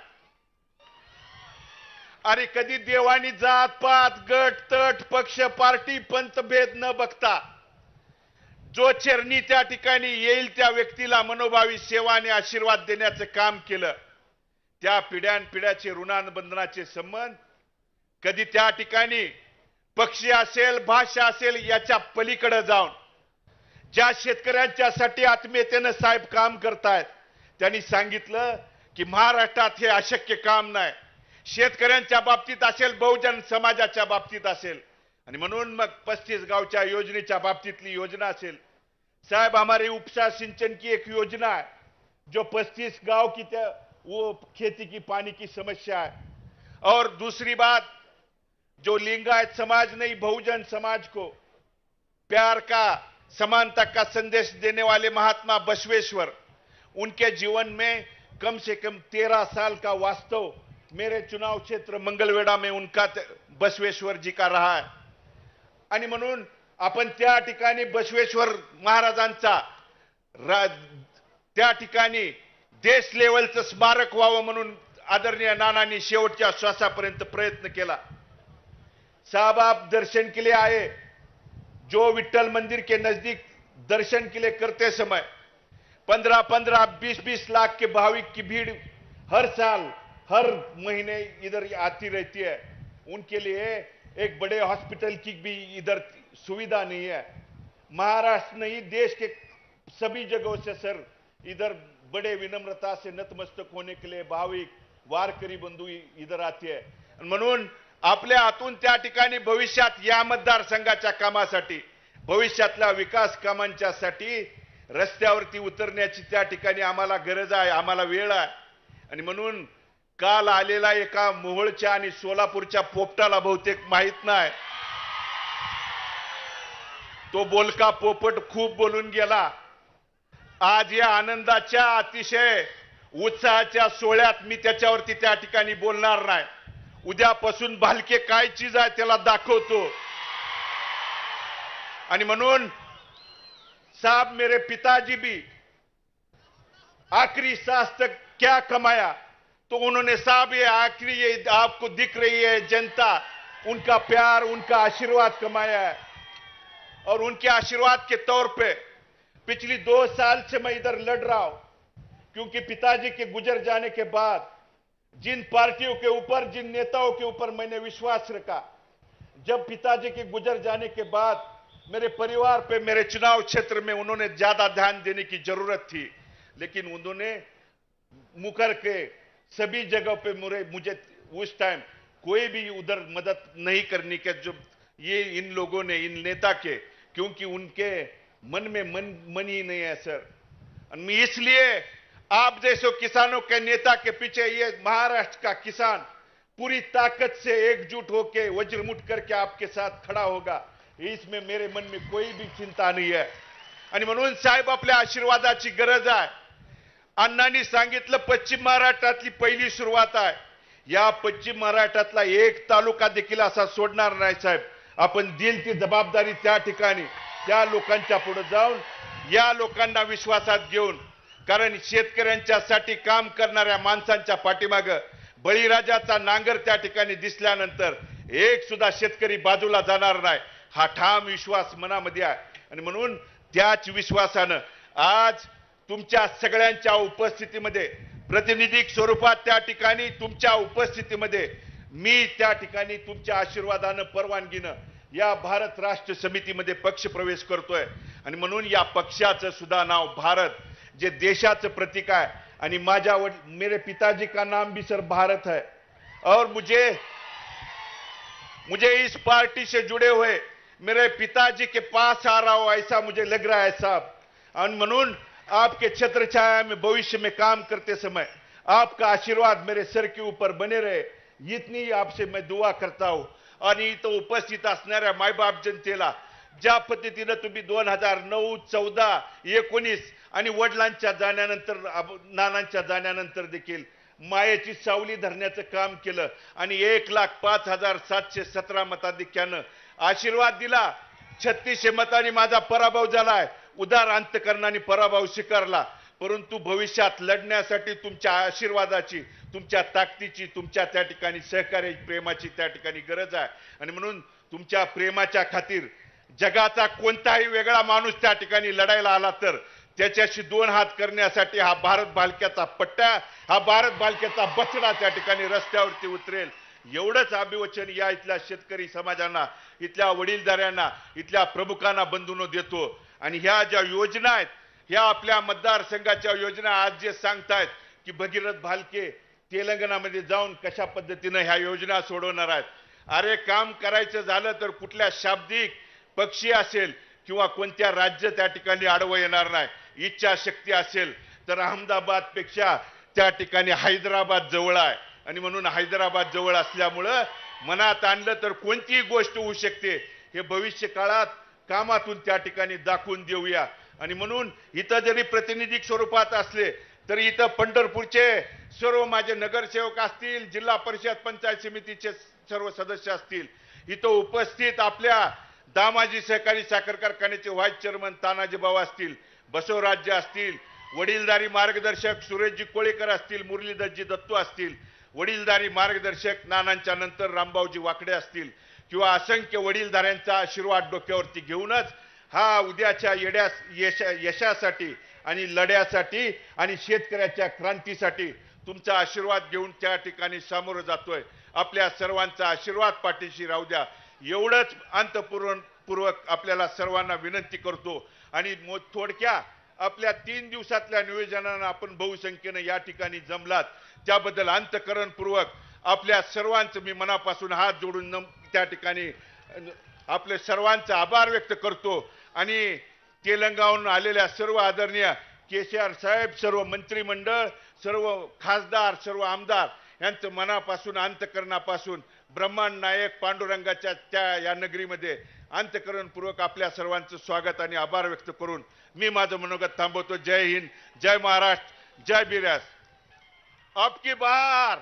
आणि कधी देवानी जात पात, गट तट, पक्ष पार्टी पंथभेद न बघता जो चरणी त्या ठिकाणी येईल त्या व्यक्तीला मनोभावी सेवा आणि आशीर्वाद देण्याचं काम केलं. त्या पिढ्यानपिढ्याचे ऋणानुबंधनाचे संबंध कधी त्या ठिकाणी पक्ष असेल, भाषा असेल, याच्या पलीकडे जाऊन ज्या शेतकऱ्यांच्यासाठी आत्मीयतेनं साहेब काम करतायत, त्यांनी सांगितलं की महाराष्ट्रात हे अशक्य काम नाही. शेतकऱ्यांच्या बाबतीत असेल, बहुजन समाजाच्या बाबतीत असेल, आणि म्हणून मग 35 गावच्या योजनेच्या बाबतीतली योजना असेल. साहब, हमारे उपसा सिंचन की एक योजना है जो 35 गांव की वो खेती की पानी की समस्या है. और दूसरी बात, जो लिंगायत समाज नहीं बहुजन समाज को प्यार का, समानता का संदेश देने वाले महात्मा बसवेश्वर, उनके जीवन में कम से कम 13 साल का वास्तव मेरे चुनाव क्षेत्र मंगलवेढा में उनका बसवेश्वर जी का रहा है. आणि म्हणून आपण त्या ठिकाणी बसवेश्वर महाराजांचा त्या ठिकाणी देश लेवलचं स्मारक व्हावं म्हणून आदरणीय नानांनी शेवटच्या श्वासापर्यंत प्रयत्न केला. साहब, आप दर्शन के लिए आए, जो विठ्ठल मंदिर के नजदीक दर्शन के लिए करते समय 15-15, 20-20 लाख के भाविक की भीड़ हर साल, हर महीने इधर आती रहती है. उनके लिए एक बड़े हॉस्पिटल की भी इधर सुविधा नहीं है. महाराष्ट्र नहीं, देश के सभी जगहों से सर इधर बड़े विनम्रता से नतमस्तक होने के लिए भाविक वारकरी बंधू इधर आते हैं. म्हणून आपल्या हातून त्या ठिकाणी भविष्यात या मतदारसंघाच्या कामासाठी, भविष्यातल्या विकास कामांच्यासाठी रस्त्यावरती उतरण्याची त्या ठिकाणी आम्हाला गरज आहे, आम्हाला वेळ आहे. आणि म्हणून काल आलेला एका मोहोळच्या आणि सोलापूरच्या पोपटाला बहुतेक माहित नाही, तो बोलका पोपट खूप बोलून गेला. आज या आनंदाच्या अतिशय उत्साहाच्या सोहळ्यात मी त्याच्यावरती त्या ठिकाणी बोलणार नाही. उद्यापासून भालके काय चीज आहे त्याला दाखवतो. आणि म्हणून साहब, मेरे पिताजी भी आखिरी सांस तक क्या कमाया, तो उन्होंने साहब ये आखिरी, ये आपको दिख रही है जनता, उनका प्यार, उनका आशीर्वाद कमाया है. और उनके आशीर्वाद के तौर पे पिछली 2 साल से मैं इधर लड़ रहा हूं, क्योंकि पिताजी के गुजर जाने के बाद जिन पार्टियों के ऊपर, जिन नेताओं के ऊपर मैंने विश्वास रखा, जब पिताजी के गुजर जाने के बाद मेरे परिवार पे, मेरे चुनाव क्षेत्र में उन्होंने ज्यादा ध्यान देने की जरूरत थी, लेकिन उन्होंने मुकर के सभी जगह पे मुझे उस टाइम कोई भी उधर मदद नहीं करने के, जो ये इन लोगों ने, इन नेता के, क्योंकि उनके मन में मन ही नहीं है सर. और इसलिए आप जैसे किसानों के नेता के पीछे ये महाराष्ट्र का किसान पूरी ताकत से एकजुट होकर वज्रमुठ करके आपके साथ खड़ा होगा, इसमें मेरे मन में कोई भी चिंता नहीं है. आणि म्हणून साहेब, आपल्या आशीर्वादाची गरज आहे. अण्णांनी सांगितलं पश्चिम महाराष्ट्रातली पहिली सुरुवात आहे. या पश्चिम महाराष्ट्रातला एक तालुका देखील असा सोडणार नाही साहेब. आपण दिल ती जबाबदारी त्या ठिकाणी त्या लोकांच्या पुढे जाऊन, या लोकांना विश्वासात घेऊन, कारण शेतकऱ्यांच्यासाठी काम करणाऱ्या माणसांच्या पाठीमागे बळीराजाचा नांगर त्या ठिकाणी दिसल्यानंतर एक सुद्धा शेतकरी बाजूला जाणार नाही, हा ठाम विश्वास मनामध्ये आहे. आणि म्हणून त्याच विश्वासानं आज तुमच्या सगळ्यांच्या उपस्थितीमध्ये, प्रातिनिधिक स्वरूपात त्या ठिकाणी तुमच्या उपस्थितीमध्ये मी त्या ठिकाणी तुमच्या आशीर्वादानं, परवानगीनं या भारत राष्ट्र समितीमध्ये पक्ष प्रवेश करतोय. आणि म्हणून या पक्षाचं सुद्धा नाव भारत, जे देशाचं प्रतीक आहे. आणि माझ्या मेरे पिताजी का नाम भी सर भारत है. और मुझे इस पार्टी से जुड़े हुए मेरे पिताजी के पास आ रहा हूं, ऐसा मुझे लग रहा है साहब. और म्हणून आपके छत्र छाया में भविष्य में काम करते समय आपका आशीर्वाद मेरे सर के ऊपर बने रहे, इतनी आपसे मैं दुआ करता हूं. आणि इथं उपस्थित असणाऱ्या मायबाप जनतेला, ज्या पद्धतीनं तुम्ही 2009, 14, 19 आणि वडिलांच्या जाण्यानंतर, नानांच्या जाण्यानंतर देखील मायेची सावली धरण्याचं काम केलं आणि 1,05,717 मताधिक्यानं आशीर्वाद दिला. 3600 मतांनी माझा पराभव झालाय. उदार अंतकरणाने पराभव स्वीकारला. परंतु भविष्यात लढण्यासाठी तुमच्या आशीर्वादाची, तुमच्या ताकदीची, तुमच्या त्या ठिकाणी सहकार्य, प्रेमाची त्या ठिकाणी गरज आहे. आणि म्हणून तुमच्या प्रेमाच्या खातीर जगाचा कोणताही वेगळा माणूस त्या ठिकाणी लढायला आला तर त्याच्याशी 2 हात करण्यासाठी हा भारत भालक्याचा पट्टा, हा भारत भालक्याचा बछडा त्या ठिकाणी रस्त्यावरती उतरेल. एवढंच अभिवचन या इथल्या शेतकरी समाजांना, इथल्या वडीलधाऱ्यांना, इथल्या प्रमुखांना बंधून देतो. आणि ह्या ज्या योजना आहेत, ह्या आपल्या मतदारसंघाच्या योजना आज जे सांगतायत की भगीरथ भालके तेलंगणामध्ये जाऊन कशा पद्धतीनं ह्या योजना सोडवणार आहेत. अरे काम करायचं झालं तर कुठल्या शाब्दिक पक्षी असेल किंवा कोणत्या राज्य त्या ठिकाणी आडवं येणार नाही. इच्छाशक्ती असेल तर अहमदाबाद पेक्षा त्या ठिकाणी हैदराबाद जवळ आहे आणि म्हणून हैदराबाद जवळ असल्यामुळं मनात आणलं तर कोणतीही गोष्ट होऊ शकते हे भविष्य काळात कामातून त्या ठिकाणी दाखवून देऊया. आणि म्हणून इथं जरी प्रातिनिधिक स्वरूपात असले तरी इथं पंढरपूरचे सर्व माझे नगरसेवक असतील, जिल्हा परिषद पंचायत समितीचे सर्व सदस्य असतील, इथं उपस्थित आपल्या दामाजी सहकारी साखर कारखान्याचे व्हाईस चेअरमन तानाजी भाऊ असतील, बसवराज्य असतील, वडीलधारी मार्गदर्शक सुरेशजी कोळेकर असतील, मुरलीधरजी दत्तू असतील, वडीलधारी मार्गदर्शक नानांच्या नंतर रामभाऊजी वाकडे असतील किंवा असंख्य वडीलधाऱ्यांचा आशीर्वाद डोक्यावरती घेऊनच हा उद्याच्या यशासाठी आणि लढ्यासाठी आणि शेतकऱ्याच्या क्रांतीसाठी तुमचा आशीर्वाद घेऊन त्या ठिकाणी सामोरं जातोय. आपल्या सर्वांचा आशीर्वाद पाठीशी राहू द्या एवढंच अंतपूर्वक आपल्याला सर्वांना विनंती करतो. आणि थोडक्या आपल्या 3 दिवसातल्या नियोजनानं आपण बहुसंख्येनं या ठिकाणी जमलात त्याबद्दल अंतःकरणपूर्वक आपल्या सर्वांचं मी मनापासून हात जोडून त्या ठिकाणी आपले सर्वांचा आभार व्यक्त करतो. आणि तेलंगणाहून आलेल्या सर्व आदरणीय केसीआर साहेब, सर्व मंत्रिमंडळ, सर्व खासदार, सर्व आमदार यांचं मनापासून अंतःकरणापासून ब्रह्मांड नायक पांडुरंगाच्या त्या या नगरीमध्ये अंतःकरणपूर्वक आपल्या सर्वांचं स्वागत आणि आभार व्यक्त करून मी माझं मनोगत थांबवतो. जय हिंद, जय महाराष्ट्र, जय बिरास. अब की बार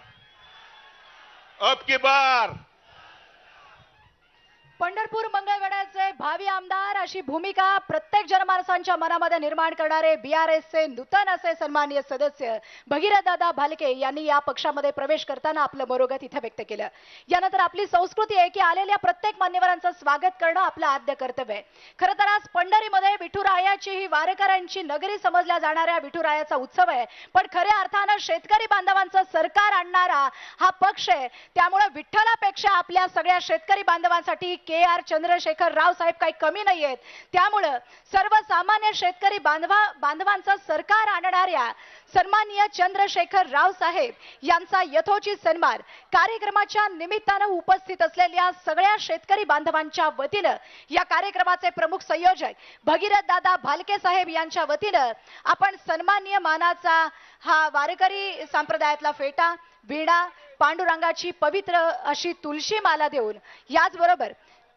पंढरपूर मंगळवेढ्याचे भावी आमदार अशी भूमिका प्रत्येक जनमानसांच्या मनामध्ये निर्माण करणारे बीआरएसचे नूतन असे सन्माननीय सदस्य भगीरथदादा भालके यांनी या पक्षामध्ये प्रवेश करताना आपलं मनोगत इथे व्यक्त केलं. यानंतर आपली संस्कृती आहे की आलेल्या प्रत्येक मान्यवरांचं स्वागत करणं आपलं आद्य कर्तव्य आहे. खरं तर आज पंढरीमध्ये विठुरायाची ही वारकऱ्यांची नगरी समजल्या जाणाऱ्या विठुरायाचा उत्सव आहे. पण खऱ्या अर्थानं शेतकरी बांधवांचं सरकार आणणारा हा पक्ष आहे. त्यामुळे विठ्ठलापेक्षा आपल्या सगळ्या शेतकरी बांधवांसाठी के.आर. चंद्रशेखर राव साहेब काही कमी नाही आहेत. त्यामुळे सर्वसामान्य शेतकरी बांधवांचं सरकार आणणाऱ्या सन्माननीय चंद्रशेखर राव साहेब यांचा यथोचित सन्मान कार्यक्रमाच्या निमित्तानं उपस्थित असलेल्या सगळ्या शेतकरी बांधवांच्या वतीनं या कार्यक्रमाचे प्रमुख संयोजक भगीरथदादा भालके साहेब यांच्या वतीनं आपण सन्माननीय मानाचा हा वारकरी संप्रदायातला फेटा, वीणा, पांडुरंगाची पवित्र अशी तुळशी माला देऊन याचबरोबर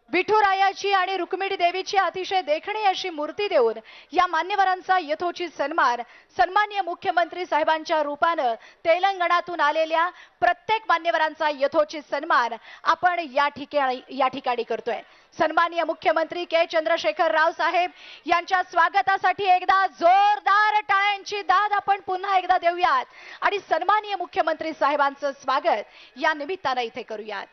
विठुरायाची आणि रुक्मिणी देवीची अतिशय देखणी अशी मूर्ती देऊन या मान्यवरांचा यथोचित सन्मान सन्माननीय मुख्यमंत्री साहेबांच्या रूपानं तेलंगणातून आलेल्या प्रत्येक मान्यवरांचा यथोचित सन्मान आपण या ठिकाणी करतोय. सन्माननीय मुख्यमंत्री के. चंद्रशेखर राव साहेब यांच्या स्वागतासाठी एकदा जोरदार टाळ्यांची दाद आपण पुन्हा एकदा देऊयात आणि सन्माननीय मुख्यमंत्री साहेबांचं स्वागत या निमित्तानं इथे करूयात.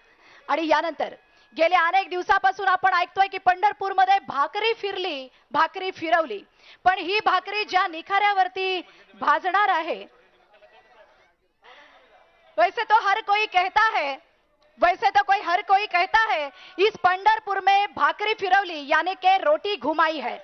आणि यानंतर गेल्या अनेक दिवसापासून आपण ऐकतोय की पंढरपूरमध्ये भाकरी फिरवली, पण ही भाकरी ज्या निखाऱ्यावरती भाजणार आहे, वैसे तो हर कोई कहता है इस पंढरपुर में भाकरी फिरवली यानी के रोटी घुमाई है,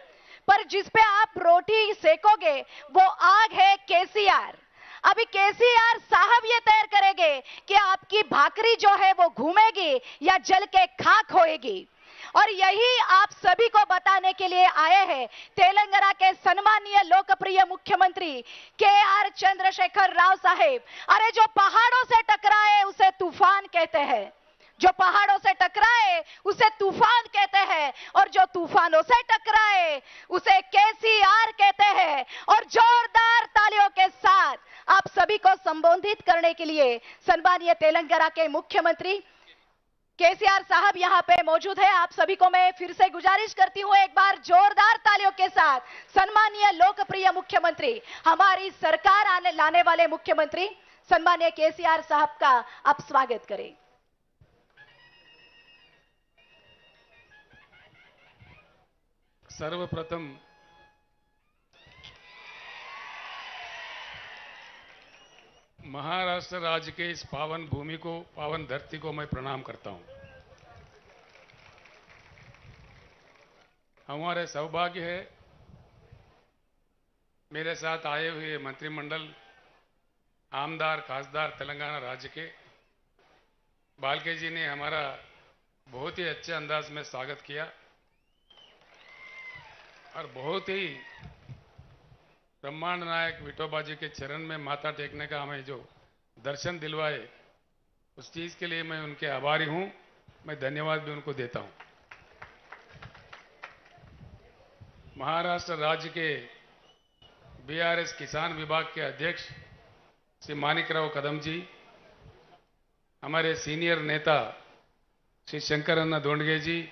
पर जिस पे आप रोटी सेकोगे वो आग है केसीआर. अभी केसीआर साहब ये तय करेंगे कि आपकी भाकरी जो है वो घूमेगी या जल के खाक होएगी. और यही आप सभी को बताने के लिए आए हैं तेलंगाना के सन्माननीय लोकप्रिय मुख्यमंत्री के.आर. चंद्रशेखर राव साहेब. अरे जो पहाड़ों से टकराए उसे तूफान कहते हैं, जो पहाड़ों से टकराए उसे तूफान कहते हैं, और जो तूफानों से टकराए उसे केसीआर कहते हैं. और जोरदार तालियों के साथ आप सभी को संबोधित करने के लिए सन्माननीय तेलंगाना के मुख्यमंत्री केसीआर साहब यहाँ पे मौजूद है. आप सभी को मैं फिर से गुजारिश करती हूँ एक बार जोरदार तालियों के साथ सन्माननीय लोकप्रिय मुख्यमंत्री, हमारी सरकार लाने वाले मुख्यमंत्री सन्माननीय केसीआर साहब का आप स्वागत करें. महाराष्ट्र राज्य के इस पावन भूमि को, पावन धरती को मैं प्रणाम करता हूं। हमारे सौभाग्य है मेरे साथ आए हुए मंत्रिमंडल, आमदार खासदार तेलंगाना राज्य के बालके जी ने हमारा बहुत ही अच्छे अंदाज में स्वागत किया और बहुत ही ब्रह्मांड नायक विठोबा जी के चरण में माथा टेकने का हमें जो दर्शन दिलवाए, उस चीज के लिए मैं उनके आभारी हूं। मैं धन्यवाद भी उनको देता हूं। महाराष्ट्र राज्य के बीआरएस किसान विभाग के अध्यक्ष श्री मानिकराव कदम जी, हमारे सीनियर नेता श्री शंकरन्ना दोंडगे जी,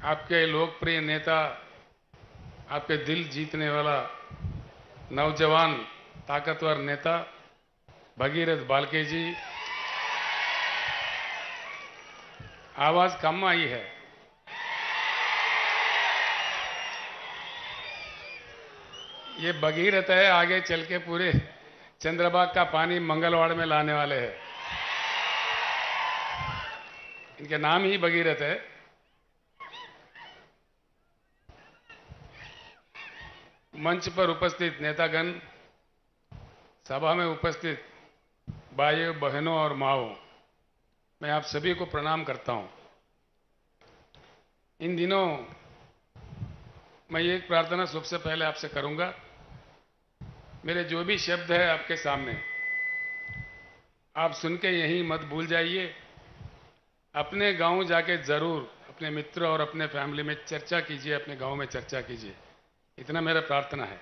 आपके लोकप्रिय नेता, आपके दिल जीतने वाला नौजवान ताकतवर नेता भगीरथ बालके जी, आवाज कम आई है। ये भगीरथ है, आगे चल के पूरे चंद्रबाग का पानी मंगलवाड़ में लाने वाले हैं। इनके नाम ही भगीरथ है। मंच पर उपस्थित नेतागण, सभा में उपस्थित भाइयों बहनों और माओं, मैं आप सभी को प्रणाम करता हूं। इन दिनों मैं एक प्रार्थना सबसे पहले आपसे करूंगा। मेरे जो भी शब्द है आपके सामने, आप सुन के यहीं मत भूल जाइए। अपने गांव जाके जरूर अपने मित्र और अपने फैमिली में चर्चा कीजिए, अपने गांव में चर्चा कीजिए, इतना मेरा प्रार्थना है।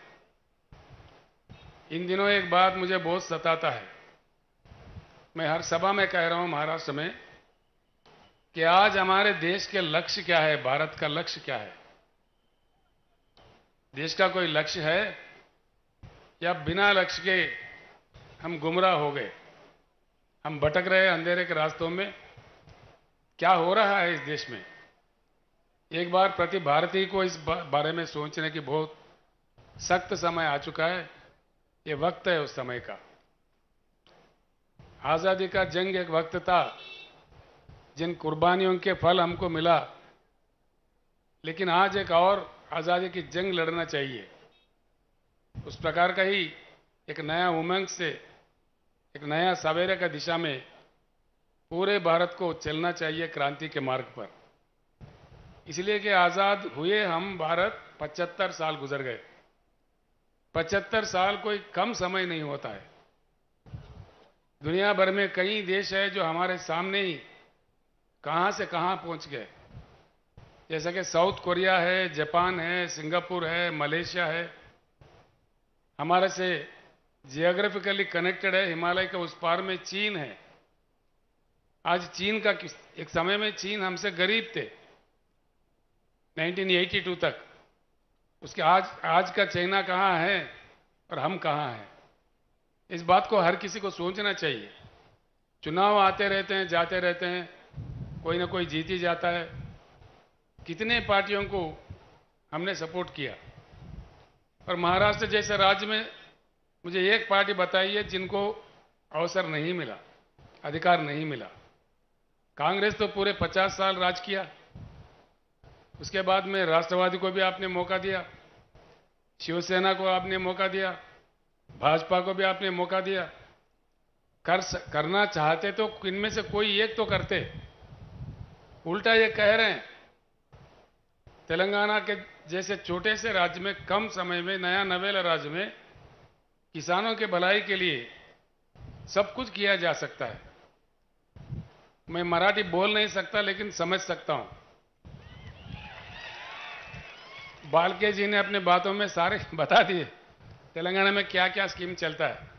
इन दिनों एक बात मुझे बहुत सताता है, मैं हर सभा में कह रहा हूं महाराष्ट्र में, कि आज हमारे देश के लक्ष्य क्या है, भारत का लक्ष्य क्या है। देश का कोई लक्ष्य है या बिना लक्ष्य के हम गुमराह हो गए, हम भटक रहे अंधेरे के रास्तों में। क्या हो रहा है इस देश में? एक बार प्रति भारतीय को इस बारे में सोचने की बहुत सख्त समय आ चुका है। ये वक्त है उस समय का। आजादी का जंग एक वक्त था, जिन कुर्बानियों के फल हमको मिला, लेकिन आज एक और आजादी की जंग लड़ना चाहिए। उस प्रकार का ही एक नया उमंग से, एक नया सवेरे का दिशा में पूरे भारत को चलना चाहिए क्रांति के मार्ग पर। इसलिए कि आजाद हुए हम भारत 75 साल गुजर गए। 75 साल कोई कम समय नहीं होता है। दुनिया भर में कई देश है जो हमारे सामने ही कहां से कहां पहुंच गए। जैसा कि साउथ कोरिया है, जापान है, सिंगापुर है, मलेशिया है। हमारे से जियोग्राफिकली कनेक्टेड है, हिमालय के उस पार में चीन है। आज चीन का एक समय में चीन हमसे गरीब थे 1982 तक। उसके आज का चाइना कहां है और हम कहां हैं? इस बात को हर किसी को सोचना चाहिए। चुनाव आते रहते हैं, जाते रहते हैं, कोई ना कोई जीत ही जाता है। कितने पार्टियों को हमने सपोर्ट किया, और महाराष्ट्र जैसे राज्य में मुझे एक पार्टी बताइए जिनको अवसर नहीं मिला, अधिकार नहीं मिला। कांग्रेस तो पूरे 50 साल राज किया। उसके बाद में राष्ट्रवादी को भी आपने मौका दिया, शिवसेना को आपने मौका दिया, भाजपा को भी आपने मौका दिया। करना चाहते तो इनमें से कोई एक तो करते। उल्टा ये कह रहे हैं तेलंगाना के जैसे छोटे से राज्य में, कम समय में, नया नवेला राज्य में किसानों के भलाई के लिए सब कुछ किया जा सकता है। मैं मराठी बोल नहीं सकता, लेकिन समझ सकता हूं। बालके जी ने अपने बातों में सारे बता दिए तेलंगाना में क्या क्या स्कीम चलता है।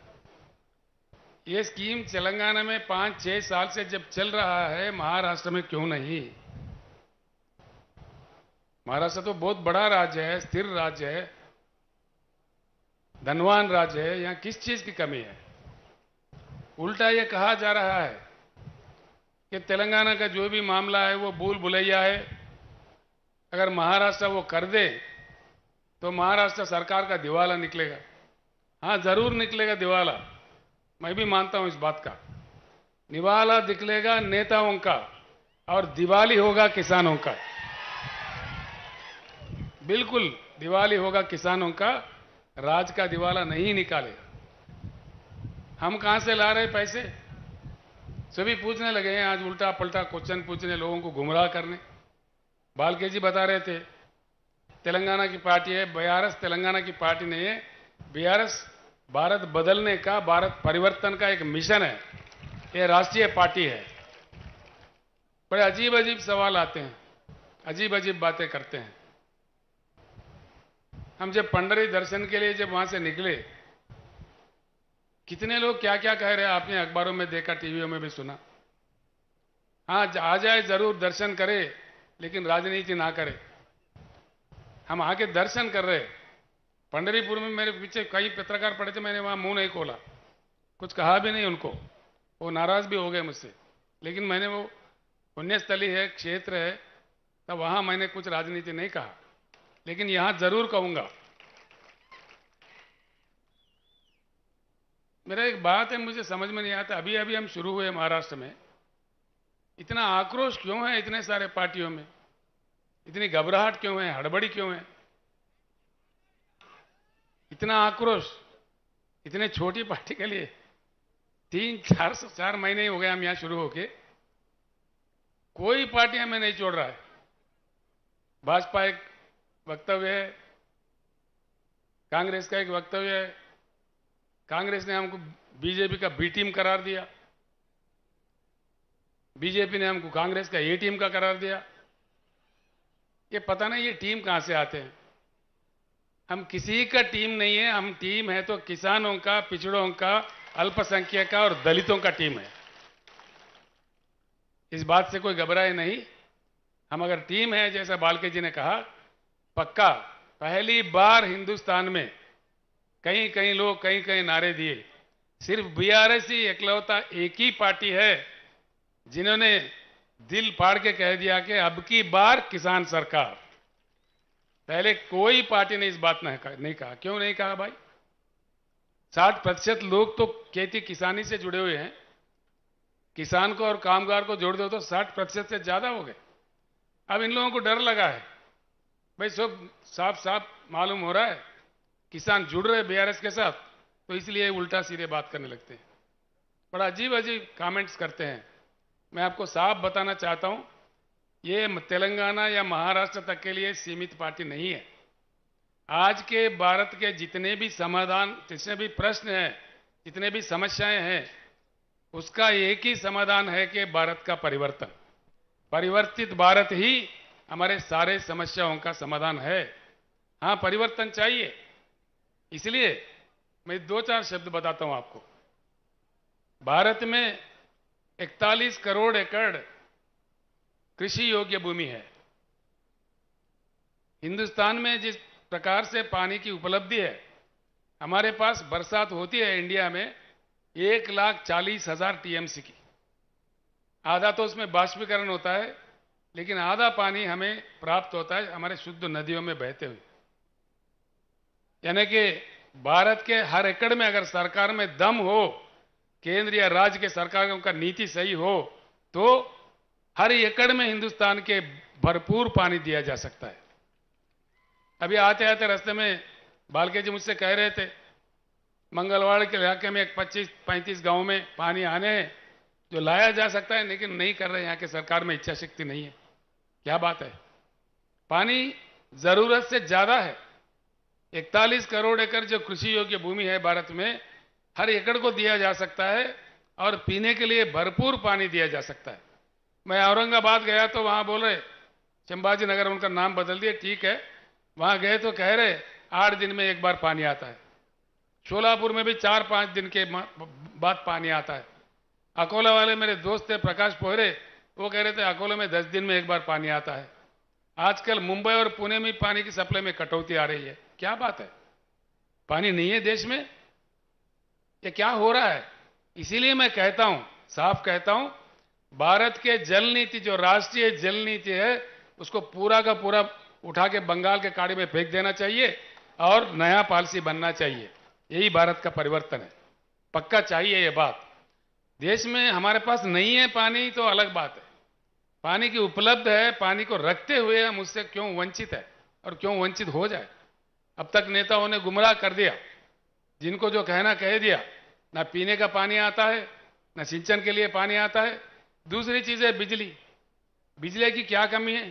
ये स्कीम तेलंगाना में 5-6 साल से जब चल रहा है, महाराष्ट्र में क्यों नहीं? महाराष्ट्र तो बहुत बड़ा राज्य है, स्थिर राज्य है, धनवान राज्य है। यहां किस चीज की कमी है? उल्टा ये कहा जा रहा है कि तेलंगाना का जो भी मामला है वो भूल भुलैया है। अगर महाराष्ट्र वो कर दे तो महाराष्ट्र सरकार का दिवाला निकलेगा। हाँ, जरूर निकलेगा दिवाला, मैं भी मानता हूं इस बात का। दिवाला निकलेगा नेताओं का और दिवाली होगा किसानों का। बिल्कुल दिवाली होगा किसानों का, राज का दिवाला नहीं निकालेगा। हम कहां से ला रहे पैसे, सभी पूछने लगे हैं आज, उल्टा पलटा क्वेश्चन पूछने, लोगों को गुमराह करने। बालके जी बता रहे थे तेलंगाना की पार्टी है, बीआरएस तेलंगाना की पार्टी नहीं है, बीआरएस भारत बदलने का, भारत परिवर्तन का एक मिशन है, ये राष्ट्रीय पार्टी है। बड़े अजीब अजीब सवाल आते हैं, अजीब अजीब बातें करते हैं। हम जब पंडरी दर्शन के लिए जब वहां से निकले, कितने लोग क्या क्या कह रहे हैं, आपने अखबारों में देखा, टीवियों में भी सुना। हाँ, आ जाए जरूर, दर्शन करे, लेकिन राजनीति ना करे। हम आके दर्शन कर रहे। पंढरीपुर में मेरे पीछे कई पत्रकार पड़े थे, मैंने वहां मुंह नहीं खोला, कुछ कहा भी नहीं उनको, वो नाराज भी हो गए मुझसे। लेकिन मैंने वो पुण्यस्थली है, क्षेत्र है, तब वहां मैंने कुछ राजनीति नहीं कहा, लेकिन यहां जरूर कहूंगा। मेरा एक बात है, मुझे समझ में नहीं आता, अभी अभी हम शुरू हुए महाराष्ट्र में, इतना आक्रोश क्यों है इतने सारे पार्टियों में, इतनी घबराहट क्यों है, हड़बड़ी क्यों है, इतना आक्रोश इतने छोटी पार्टी के लिए। 4 महीने ही हो गए हम यहां शुरू होके, कोई पार्टी हमें नहीं छोड़ रहा है। भाजपा एक वक्तव्य है, कांग्रेस का एक वक्तव्य है, कांग्रेस ने हमको बीजेपी का बी टीम करार दिया, बीजेपी ने हमको कांग्रेस का ए टीम का करार दिया। ये पता नहीं ये टीम कहां से आते हैं। हम किसी का टीम नहीं है, हम टीम है तो किसानों का, पिछड़ों का, अल्पसंख्यक का और दलितों का टीम है। इस बात से कोई घबराए नहीं। हम अगर टीम है, जैसा बालके जी ने कहा, पक्का पहली बार हिंदुस्तान में कहीं कहीं लोग कहीं कहीं नारे दिए, सिर्फ बीआरएस ही इकलौता एक ही पार्टी है जिन्होंने दिल फाड़ के कह दिया कि अब की बार किसान सरकार। पहले कोई पार्टी ने इस बात नहीं कहा। क्यों नहीं कहा भाई? 60% लोग तो खेती किसानी से जुड़े हुए हैं, किसान को और कामगार को जोड़ दो तो 60% से ज्यादा हो गए। अब इन लोगों को डर लगा है भाई, सब साफ साफ मालूम हो रहा है किसान जुड़ रहे बीआरएस के साथ, तो इसलिए उल्टा सीधे बात करने लगते हैं, बड़ा अजीब अजीब कमेंट्स करते हैं। मैं आपको साफ बताना चाहता हूं, ये तेलंगाना या महाराष्ट्र तक के लिए सीमित पार्टी नहीं है। आज के भारत के जितने भी समाधान, जितने भी प्रश्न हैं, जितने भी समस्याएं हैं, उसका एक ही समाधान है कि भारत का परिवर्तन। परिवर्तित भारत ही हमारे सारे समस्याओं का समाधान है। हाँ, परिवर्तन चाहिए। इसलिए मैं 2-4 शब्द बताता हूं आपको। भारत में 41 करोड़ एकड़ कृषि योग्य भूमि है। हिंदुस्तान में जिस प्रकार से पानी की उपलब्धि है, हमारे पास बरसात होती है इंडिया में 1,40,000 टीएमसी की। आधा तो उसमें बाष्पीकरण होता है, लेकिन आधा पानी हमें प्राप्त होता है हमारे शुद्ध नदियों में बहते हुए। यानी कि भारत के हर एकड़ में अगर सरकार में दम हो, केंद्र या राज्य के सरकारों का नीति सही हो, तो हर एकड़ में हिंदुस्तान के भरपूर पानी दिया जा सकता है। अभी आते आते रास्ते में बालके जी मुझसे कह रहे थे, मंगलवाड़ के इलाके में 25-35 गांव में पानी आने हैं जो लाया जा सकता है, लेकिन नहीं कर रहे। यहाँ के सरकार में इच्छा शक्ति नहीं है। क्या बात है? पानी जरूरत से ज्यादा है। 41 करोड़ एकड़ जो कृषि योग्य भूमि है भारत में, हर एकड़ को दिया जा सकता है और पीने के लिए भरपूर पानी दिया जा सकता है। मैं औरंगाबाद गया तो वहां बोल रहे, संभाजी नगर उनका नाम बदल दिए, ठीक है, वहां गए तो कह रहे 8 दिन में एक बार पानी आता है। शोलापुर में भी 4-5 दिन के बाद पानी आता है। अकोला वाले मेरे दोस्त थे प्रकाश पोहरे, वो कह रहे थे अकोला में 10 दिन में एक बार पानी आता है। आजकल मुंबई और पुणे में पानी की सप्लाई में कटौती आ रही है। क्या बात है? पानी नहीं है देश में? ये क्या हो रहा है? इसीलिए मैं कहता हूं, साफ कहता हूं, भारत के जल नीति, जो राष्ट्रीय जल नीति है, उसको पूरा का पूरा उठा के बंगाल के खाड़ी में फेंक देना चाहिए और नया पॉलिसी बनना चाहिए। यही भारत का परिवर्तन है। पक्का चाहिए ये बात। देश में हमारे पास नहीं है पानी तो अलग बात है, पानी की उपलब्ध है, पानी को रखते हुए हम उससे क्यों वंचित है और क्यों वंचित हो जाए। अब तक नेताओं ने गुमराह कर दिया, जिनको जो कहना कह दिया। ना पीने का पानी आता है, ना सिंचन के लिए पानी आता है। दूसरी चीज है बिजली। बिजली की क्या कमी है?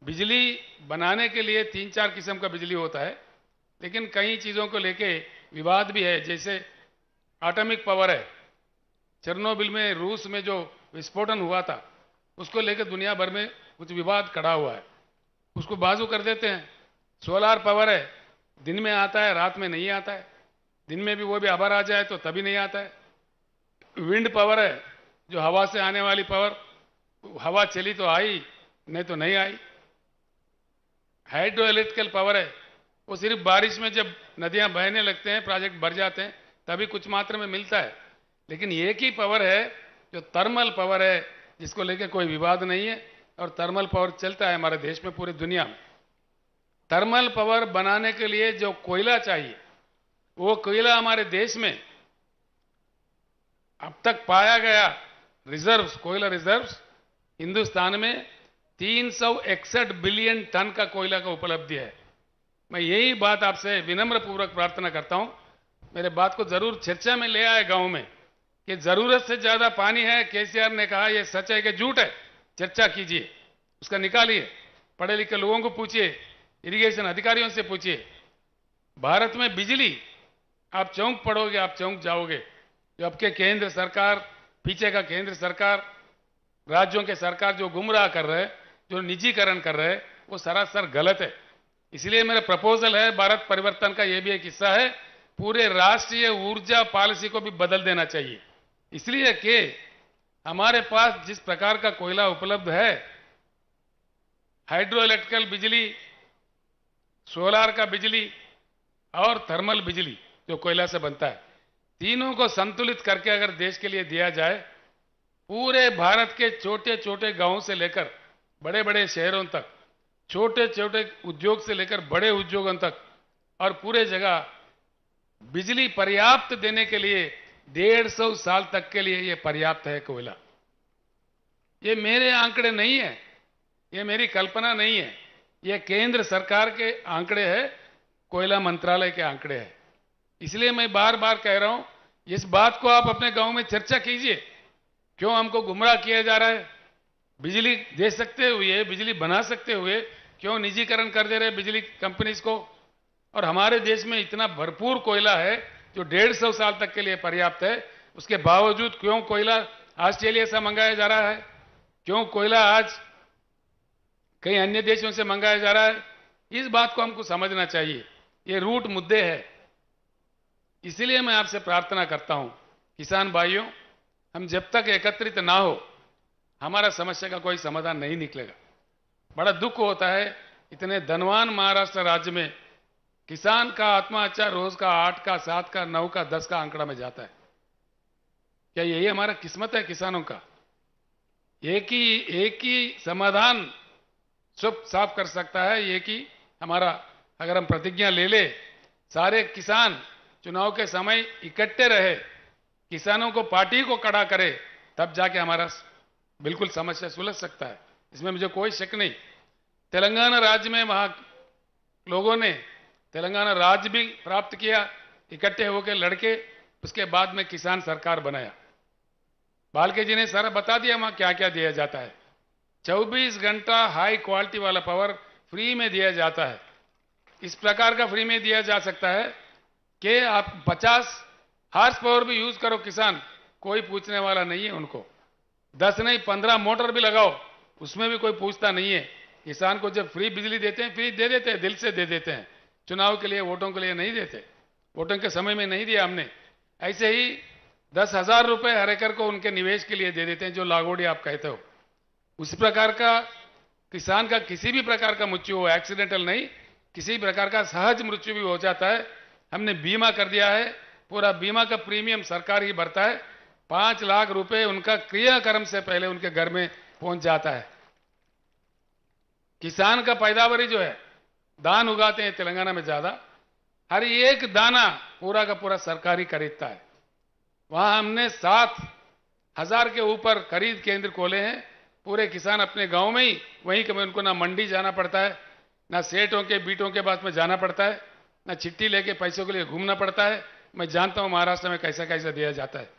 बिजली बनाने के लिए 3-4 किस्म का बिजली होता है, लेकिन कई चीजों को लेके विवाद भी है। जैसे एटॉमिक पावर है, चेरनोबिल में रूस में जो विस्फोटन हुआ था उसको लेकर दुनिया भर में कुछ विवाद खड़ा हुआ है, उसको बाजू कर देते हैं। सोलार पावर है, दिन में आता है रात में नहीं आता है, दिन में भी वो भी आभर आ जाए तो तभी नहीं आता है। विंड पावर है, जो हवा से आने वाली पावर, हवा चली तो आई नहीं तो नहीं आई। हाइड्रो इलेक्ट्रिकल पावर है, वो सिर्फ बारिश में जब नदियां बहने लगते हैं, प्रोजेक्ट भर जाते हैं, तभी कुछ मात्रा में मिलता है। लेकिन एक ही पावर है जो थर्मल पावर है, जिसको लेकर कोई विवाद नहीं है, और थर्मल पावर चलता है हमारे देश में, पूरी दुनिया में। थर्मल पावर बनाने के लिए जो कोयला चाहिए, वो कोयला हमारे देश में अब तक पाया गया रिजर्व्स, कोयला रिजर्व्स हिंदुस्तान में 361 बिलियन टन का कोयला का उपलब्धि है। मैं यही बात आपसे विनम्र पूर्वक प्रार्थना करता हूं, मेरे बात को जरूर चर्चा में ले आए गांव में, कि जरूरत से ज्यादा पानी है। केसीआर ने कहा यह सच है कि झूठ है, चर्चा कीजिए, उसका निकालिए, पढ़े लिखे लोगों को पूछिए, इरिगेशन अधिकारियों से पूछिए। भारत में बिजली, आप चौंक पड़ोगे, आप चौंक जाओगे। जो आपके केंद्र सरकार, पीछे का केंद्र सरकार, राज्यों के सरकार जो गुमराह कर रहे हैं, जो निजीकरण कर रहे हैं, वो सरासर गलत है। इसलिए मेरा प्रपोजल है, भारत परिवर्तन का यह भी एक हिस्सा है, पूरे राष्ट्रीय ऊर्जा पॉलिसी को भी बदल देना चाहिए। इसलिए कि हमारे पास जिस प्रकार का कोयला उपलब्ध है, हाइड्रो इलेक्ट्रिकल बिजली, सोलार का बिजली और थर्मल बिजली जो कोयला से बनता है, तीनों को संतुलित करके अगर देश के लिए दिया जाए, पूरे भारत के छोटे छोटे गांवों से लेकर बड़े बड़े शहरों तक, छोटे छोटे उद्योग से लेकर बड़े उद्योगों तक, और पूरे जगह बिजली पर्याप्त देने के लिए 150 साल तक के लिए यह पर्याप्त है कोयला। ये मेरे आंकड़े नहीं है, ये मेरी कल्पना नहीं है, ये केंद्र सरकार के आंकड़े हैं, कोयला मंत्रालय के आंकड़े हैं। इसलिए मैं बार बार कह रहा हूं, इस बात को आप अपने गांव में चर्चा कीजिए। क्यों हमको गुमराह किया जा रहा है? बिजली दे सकते हुए, बिजली बना सकते हुए क्यों निजीकरण कर दे रहे बिजली कंपनीज को? और हमारे देश में इतना भरपूर कोयला है जो 150 साल तक के लिए पर्याप्त है, उसके बावजूद क्यों कोयला ऑस्ट्रेलिया से मंगाया जा रहा है? क्यों कोयला आज कई अन्य देशों से मंगाया जा रहा है? इस बात को हमको समझना चाहिए, ये रूट मुद्दे हैं। इसलिए मैं आपसे प्रार्थना करता हूं, किसान भाइयों, हम जब तक एकत्रित ना हो, हमारा समस्या का कोई समाधान नहीं निकलेगा। बड़ा दुख होता है, इतने धनवान महाराष्ट्र राज्य में किसान का आत्महत्या रोज का 8 का 7 का 9 का 10 का आंकड़ा में जाता है। क्या यही हमारा किस्मत है किसानों का? एक ही समाधान सब साफ कर सकता है, एक ही हमारा, अगर हम प्रतिज्ञा ले सारे किसान चुनाव के समय इकट्ठे रहे, किसानों को पार्टी को खड़ा करे, तब जाके हमारा बिल्कुल समस्या सुलझ सकता है, इसमें मुझे कोई शक नहीं। तेलंगाना राज्य में वहां लोगों ने तेलंगाना राज्य भी प्राप्त किया, इकट्ठे होकर लड़के, उसके बाद में किसान सरकार बनाया। बालके जी ने सारा बता दिया वहां क्या क्या दिया जाता है। 24 घंटा हाई क्वालिटी वाला पावर फ्री में दिया जाता है। इस प्रकार का फ्री में दिया जा सकता है कि आप 50 हार्स पावर भी यूज करो किसान, कोई पूछने वाला नहीं है उनको। 10 नहीं 15 मोटर भी लगाओ, उसमें भी कोई पूछता नहीं है। किसान को जब फ्री बिजली देते हैं, फ्री दे देते हैं, दिल से दे देते हैं। चुनाव के लिए, वोटों के लिए नहीं देते, वोटों के समय में नहीं दिया हमने। ऐसे ही 10,000 रुपए हर एकड़ को उनके निवेश के लिए दे देते हैं, जो लागोड़ी आप कहते हो। उस प्रकार का किसान का किसी भी प्रकार का मृत्यु हो, एक्सीडेंटल नहीं, किसी प्रकार का सहज मृत्यु भी हो जाता है, हमने बीमा कर दिया है। पूरा बीमा का प्रीमियम सरकार ही भरता है। 5 लाख रुपए उनका क्रियाक्रम से पहले उनके घर में पहुंच जाता है। किसान का पैदावारी जो है, धान उगाते हैं तेलंगाना में ज्यादा, हर एक दाना पूरा का पूरा सरकारी खरीदता है। वहां हमने 7,000 के ऊपर खरीद केंद्र खोले हैं। पूरे किसान अपने गांव में ही, वहीं कभी उनको ना मंडी जाना पड़ता है, ना सेठों के बीटों के पास में जाना पड़ता है, ना चिट्ठी लेके पैसों के लिए घूमना पड़ता है। मैं जानता हूं महाराष्ट्र में कैसा कैसा दिया जाता है।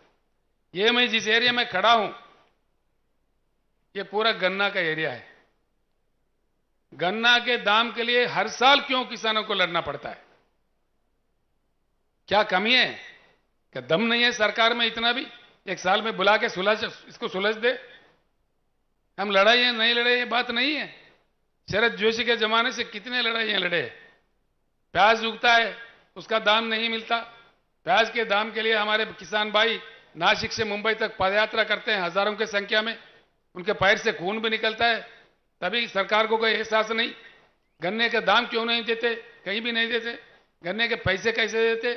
ये मैं जिस एरिया में खड़ा हूं, ये पूरा गन्ना का एरिया है। गन्ना के दाम के लिए हर साल क्यों किसानों को लड़ना पड़ता है? क्या कमी है? क्या दम नहीं है सरकार में इतना भी? एक साल में बुला के इसको सुलझ दे। हम लड़ाई है नहीं लड़े, ये बात नहीं है। शरद जोशी के जमाने से कितने लड़ाइयां लड़े। प्याज उगता है, उसका दाम नहीं मिलता। प्याज के दाम के लिए हमारे किसान भाई नासिक से मुंबई तक पदयात्रा करते हैं, हजारों की संख्या में। उनके पैर से खून भी निकलता है, तभी सरकार को कोई एहसास नहीं। गन्ने का दाम क्यों नहीं देते? कहीं भी नहीं देते। गन्ने के पैसे कैसे देते?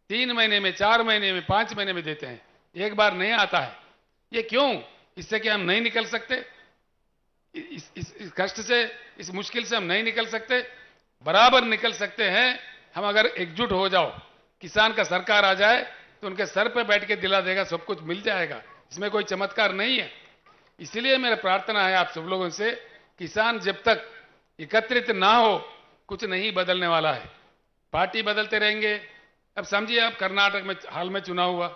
3 महीने में, 4 महीने में, 5 महीने में देते हैं, एक बार नहीं आता है। ये क्यों? इससे क्या हम नहीं निकल सकते? इस कष्ट से, इस मुश्किल से हम नहीं निकल सकते? बराबर निकल सकते हैं हम अगर एकजुट हो जाओ। किसान का सरकार आ जाए तो उनके सर पे बैठ के दिला देगा, सब कुछ मिल जाएगा। इसमें कोई चमत्कार नहीं है। इसलिए मेरा प्रार्थना है आप सब लोगों से, किसान जब तक एकत्रित ना हो कुछ नहीं बदलने वाला है। पार्टी बदलते रहेंगे। अब समझिए आप कर्नाटक में हाल में चुनाव हुआ,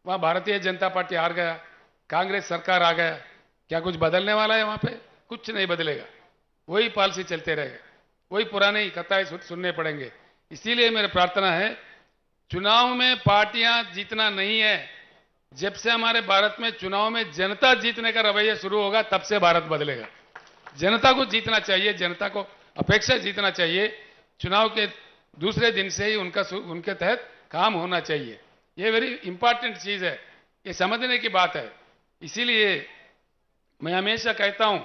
वहां भारतीय जनता पार्टी हार गया, कांग्रेस सरकार आ गया। क्या कुछ बदलने वाला है? वहां पे कुछ नहीं बदलेगा। वही पॉलिसी चलते रहेगा, वही पुराने ही कथाएं सुनने पड़ेंगे। इसीलिए मेरी प्रार्थना है, चुनाव में पार्टियां जीतना नहीं है। जब से हमारे भारत में चुनाव में जनता जीतने का रवैया शुरू होगा, तब से भारत बदलेगा। जनता को जीतना चाहिए, जनता को अपेक्षा जीतना चाहिए। चुनाव के दूसरे दिन से ही उनके तहत काम होना चाहिए। ये वेरी इंपॉर्टेंट चीज है, ये समझने की बात है। इसीलिए मैं हमेशा कहता हूं,